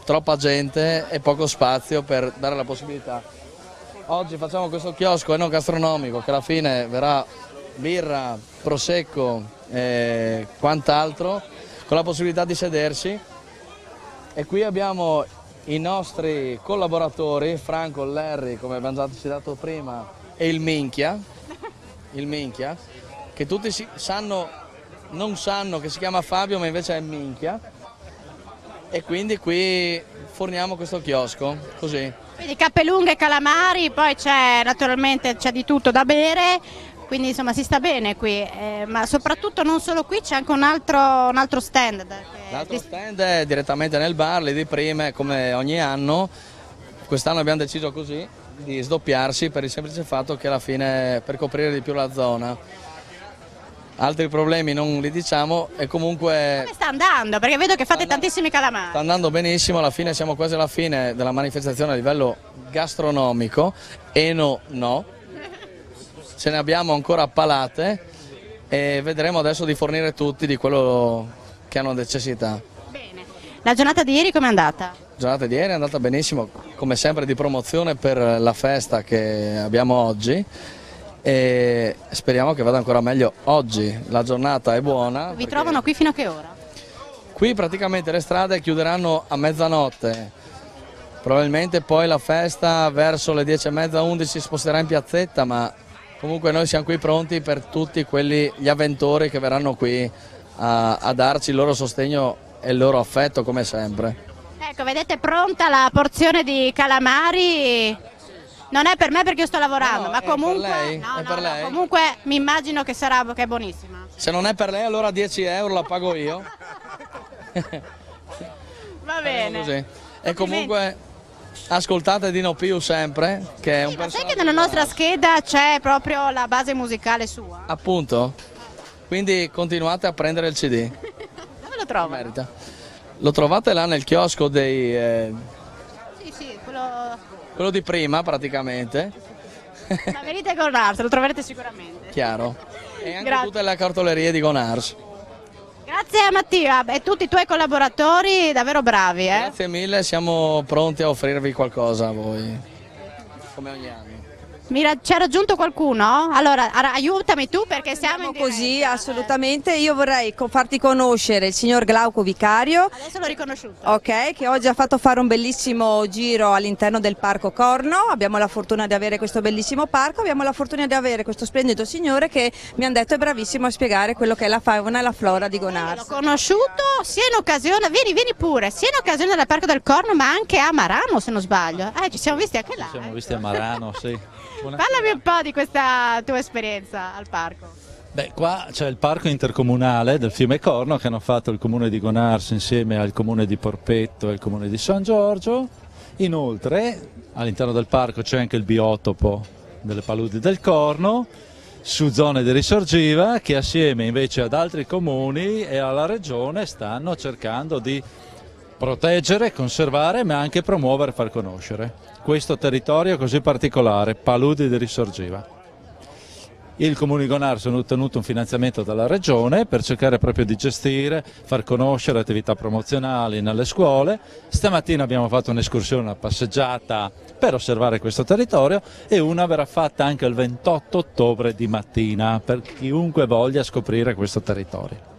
troppa gente e poco spazio per dare la possibilità. Oggi facciamo questo chiosco enogastronomico che alla fine verrà birra, prosecco e quant'altro, con la possibilità di sedersi, e qui abbiamo i nostri collaboratori, Franco, Larry, come abbiamo già citato prima, e il Minchia, che tutti non sanno che si chiama Fabio, ma invece è Minchia, e quindi qui forniamo questo chiosco, così. Quindi cappe lunghe, calamari, poi naturalmente c'è di tutto da bere, quindi insomma si sta bene qui, ma soprattutto non solo qui, c'è anche un altro stand. L'altro stand è direttamente nel bar, lì di prima, come ogni anno. Quest'anno abbiamo deciso così, di sdoppiarsi per il semplice fatto che alla fine per coprire di più la zona. Altri problemi non li diciamo e comunque... Come sta andando? Perché vedo che fate tantissimi calamari. Sta andando benissimo, alla fine siamo quasi alla fine della manifestazione a livello gastronomico, no, ce ne abbiamo ancora palate e vedremo adesso di fornire tutti di quello che hanno necessità. Bene. La giornata di ieri com'è andata? La giornata di ieri è andata benissimo, come sempre di promozione per la festa che abbiamo oggi e speriamo che vada ancora meglio oggi. La giornata è buona. Vi trovano qui fino a che ora? Qui praticamente le strade chiuderanno a mezzanotte, probabilmente poi la festa verso le 10:30, 11 si sposterà in piazzetta, ma comunque noi siamo qui pronti per tutti gli avventori che verranno qui a darci il loro sostegno e il loro affetto come sempre. Ecco, vedete pronta la porzione di calamari, non è per me perché io sto lavorando, No, ma comunque, è per lei? comunque mi immagino che è buonissima. Se non è per lei allora 10 euro la pago io. Va bene. Così. E comunque ascoltate Dino Piu sempre, che è un Ma sai personaggio. che nella nostra scheda c'è proprio la base musicale sua? Appunto, quindi continuate a prendere il CD. Dove lo trovo? Merita. Lo trovate là nel chiosco dei... Sì, quello di prima praticamente. Ma venite con Gonars, lo troverete sicuramente. Chiaro. E anche Grazie. tutte le cartolerie di Gonars. Grazie a Mattia e tutti i tuoi collaboratori, davvero bravi. Grazie mille, siamo pronti a offrirvi qualcosa a voi, come ogni anno. C'è raggiunto qualcuno? Allora aiutami tu perché siamo in diretta. Così, assolutamente. Io vorrei farti conoscere il signor Glauco Vicario. Adesso l'ho riconosciuto. Ok, che oggi ha fatto fare un bellissimo giro all'interno del Parco Corno. Abbiamo la fortuna di avere questo bellissimo parco, abbiamo la fortuna di avere questo splendido signore che mi hanno detto è bravissimo a spiegare quello che è la fauna e la flora di Gonars. L'ho conosciuto sia in occasione, vieni pure, sia in occasione del Parco del Corno ma anche a Marano se non sbaglio. Ci siamo visti anche là. Ci siamo visti a Marano, sì. Parlami un po' di questa tua esperienza al parco. Beh, qua c'è il parco intercomunale del fiume Corno che hanno fatto il comune di Gonars insieme al comune di Porpetto e il comune di San Giorgio. Inoltre all'interno del parco c'è anche il biotopo delle paludi del Corno su zone di risorgiva che assieme invece ad altri comuni e alla regione stanno cercando di proteggere, conservare ma anche promuovere e far conoscere questo territorio così particolare, paludi di risorgiva. Il Comune di Gonars ha ottenuto un finanziamento dalla Regione per cercare proprio di gestire, far conoscere attività promozionali nelle scuole. Stamattina abbiamo fatto un'escursione, una passeggiata per osservare questo territorio e una verrà fatta anche il 28 ottobre di mattina per chiunque voglia scoprire questo territorio.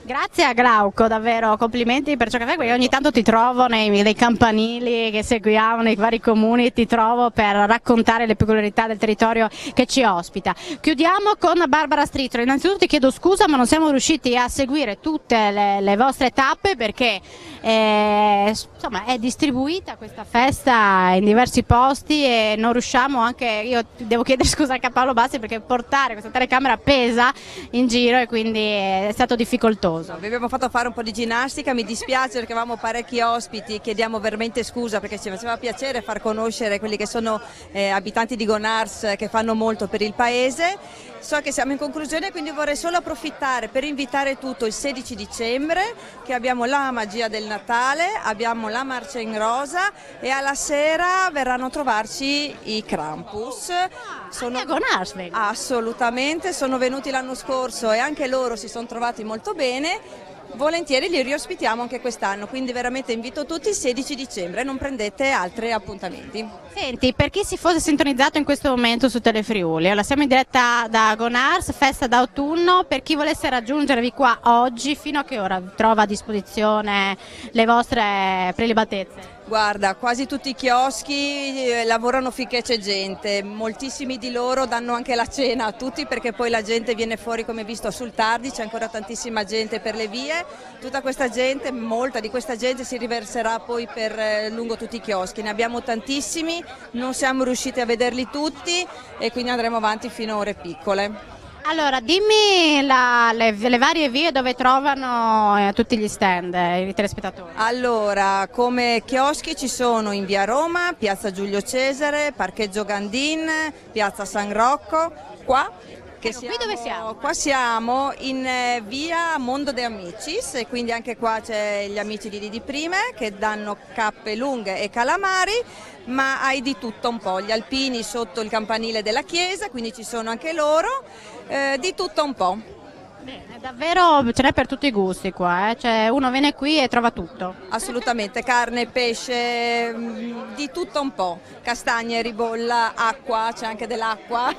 Grazie a Glauco, davvero complimenti per ciò che fai, perché ogni tanto ti trovo nei campanili che seguiamo nei vari comuni, ti trovo per raccontare le peculiarità del territorio che ci ospita. Chiudiamo con Barbara Strizzolo. Innanzitutto ti chiedo scusa ma non siamo riusciti a seguire tutte le vostre tappe perché insomma, è distribuita questa festa in diversi posti e non riusciamo anche, io devo chiedere scusa anche a Paolo Bassi perché portare questa telecamera pesa in giro e quindi è stato difficoltoso. Vi abbiamo fatto fare un po' di ginnastica, mi dispiace perché avevamo parecchi ospiti, chiediamo veramente scusa perché ci faceva piacere far conoscere quelli che sono abitanti di Gonars che fanno molto per il paese. So che siamo in conclusione, quindi vorrei solo approfittare per invitare tutto il 16 dicembre che abbiamo la magia del Natale, abbiamo la marcia in rosa e alla sera verranno a trovarci i Krampus. Sono a Gonars, assolutamente, sono venuti l'anno scorso e anche loro si sono trovati molto bene. Volentieri li riospitiamo anche quest'anno, quindi veramente invito tutti il 16 dicembre, non prendete altri appuntamenti. Senti, per chi si fosse sintonizzato in questo momento su Telefriuli, allora siamo in diretta da Gonars, festa d'autunno, per chi volesse raggiungervi qua oggi, fino a che ora trova a disposizione le vostre prelibatezze? Guarda, quasi tutti i chioschi lavorano finché c'è gente, moltissimi di loro danno anche la cena a tutti perché poi la gente viene fuori, come visto, sul tardi, c'è ancora tantissima gente per le vie, tutta questa gente, molta di questa gente si riverserà poi lungo tutti i chioschi, ne abbiamo tantissimi, non siamo riusciti a vederli tutti e quindi andremo avanti fino a ore piccole. Allora, dimmi le varie vie dove trovano tutti gli stand, i telespettatori. Allora, come chioschi ci sono in via Roma, piazza Giulio Cesare, parcheggio Gandin, piazza San Rocco, qua. Qui dove siamo? Qua siamo in via Mondo de Amicis e quindi anche qua c'è gli amici di Didi Prime che danno cappe lunghe e calamari, ma hai di tutto un po', gli alpini sotto il campanile della chiesa, quindi ci sono anche loro, di tutto un po'. Bene, davvero ce n'è per tutti i gusti qua, cioè uno viene qui e trova tutto. Assolutamente, carne, pesce, di tutto un po', castagne, ribolla, acqua, c'è anche dell'acqua.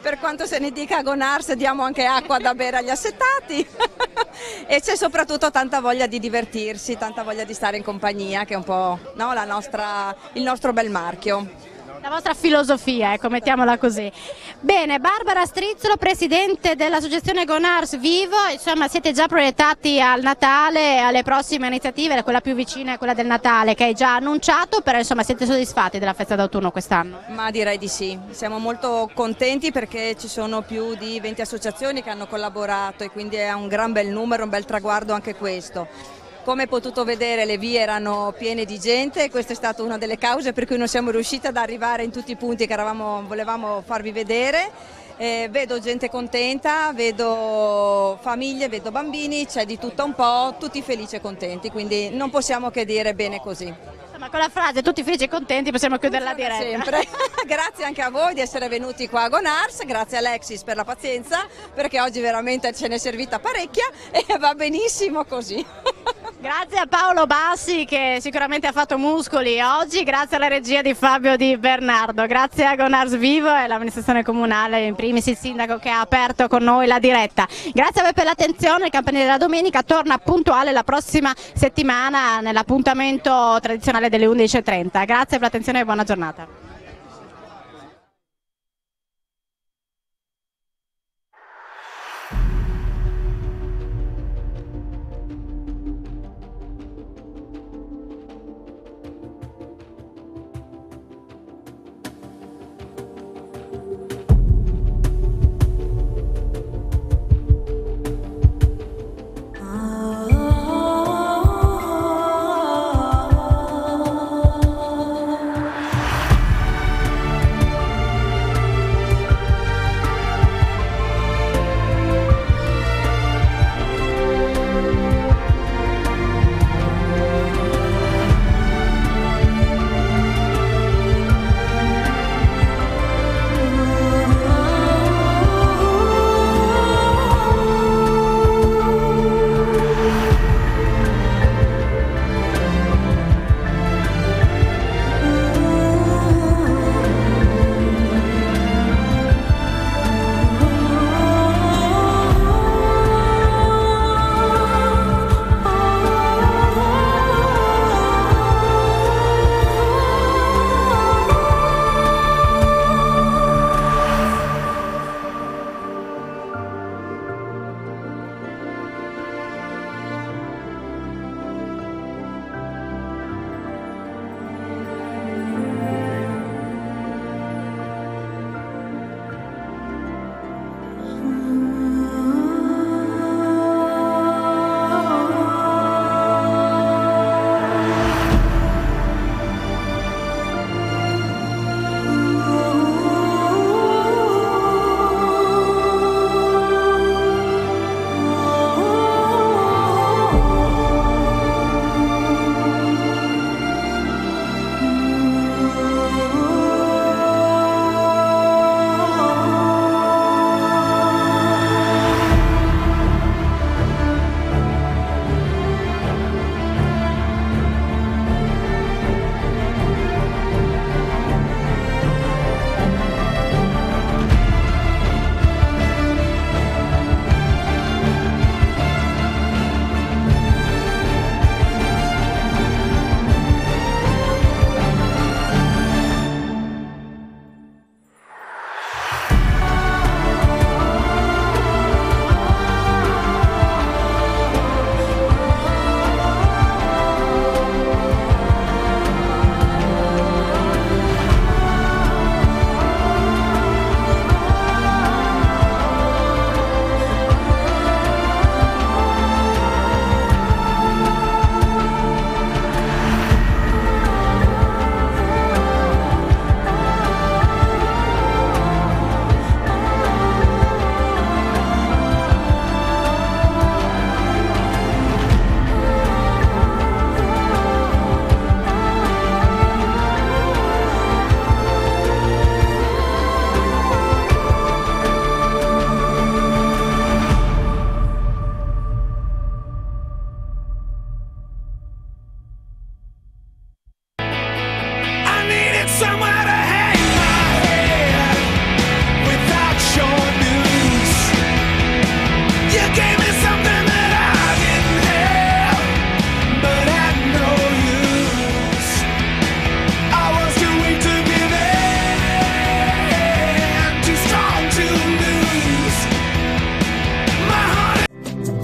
Per quanto se ne dica a Gonars diamo anche acqua da bere agli assetati e c'è soprattutto tanta voglia di divertirsi, tanta voglia di stare in compagnia che è un po', no, il nostro bel marchio. La vostra filosofia, ecco, mettiamola così. Bene, Barbara Strizzolo, presidente dell'associazione Gonars Vivo, insomma siete già proiettati al Natale e alle prossime iniziative, quella più vicina è quella del Natale che hai già annunciato, però insomma siete soddisfatti della festa d'autunno quest'anno? Ma direi di sì, siamo molto contenti perché ci sono più di 20 associazioni che hanno collaborato e quindi è un gran bel numero, un bel traguardo anche questo. Come hai potuto vedere le vie erano piene di gente e questa è stata una delle cause per cui non siamo riusciti ad arrivare in tutti i punti che volevamo farvi vedere. Vedo gente contenta, vedo famiglie, vedo bambini, c'è di tutto un po', tutti felici e contenti, quindi non possiamo che dire bene così. Insomma, con la frase tutti felici e contenti possiamo chiudere la diretta. Sempre. Grazie anche a voi di essere venuti qua a Gonars, grazie Alexis per la pazienza, perché oggi veramente ce n'è servita parecchia e va benissimo così. Grazie a Paolo Bassi che sicuramente ha fatto muscoli oggi, grazie alla regia di Fabio Di Bernardo, grazie a Gonars Vivo e all'amministrazione comunale, in primis il sindaco che ha aperto con noi la diretta. Grazie a voi per l'attenzione, il Campanile della Domenica torna puntuale la prossima settimana nell'appuntamento tradizionale delle 11:30. Grazie per l'attenzione e buona giornata.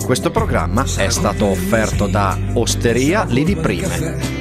Questo programma è stato offerto da Osteria Lidi Prime.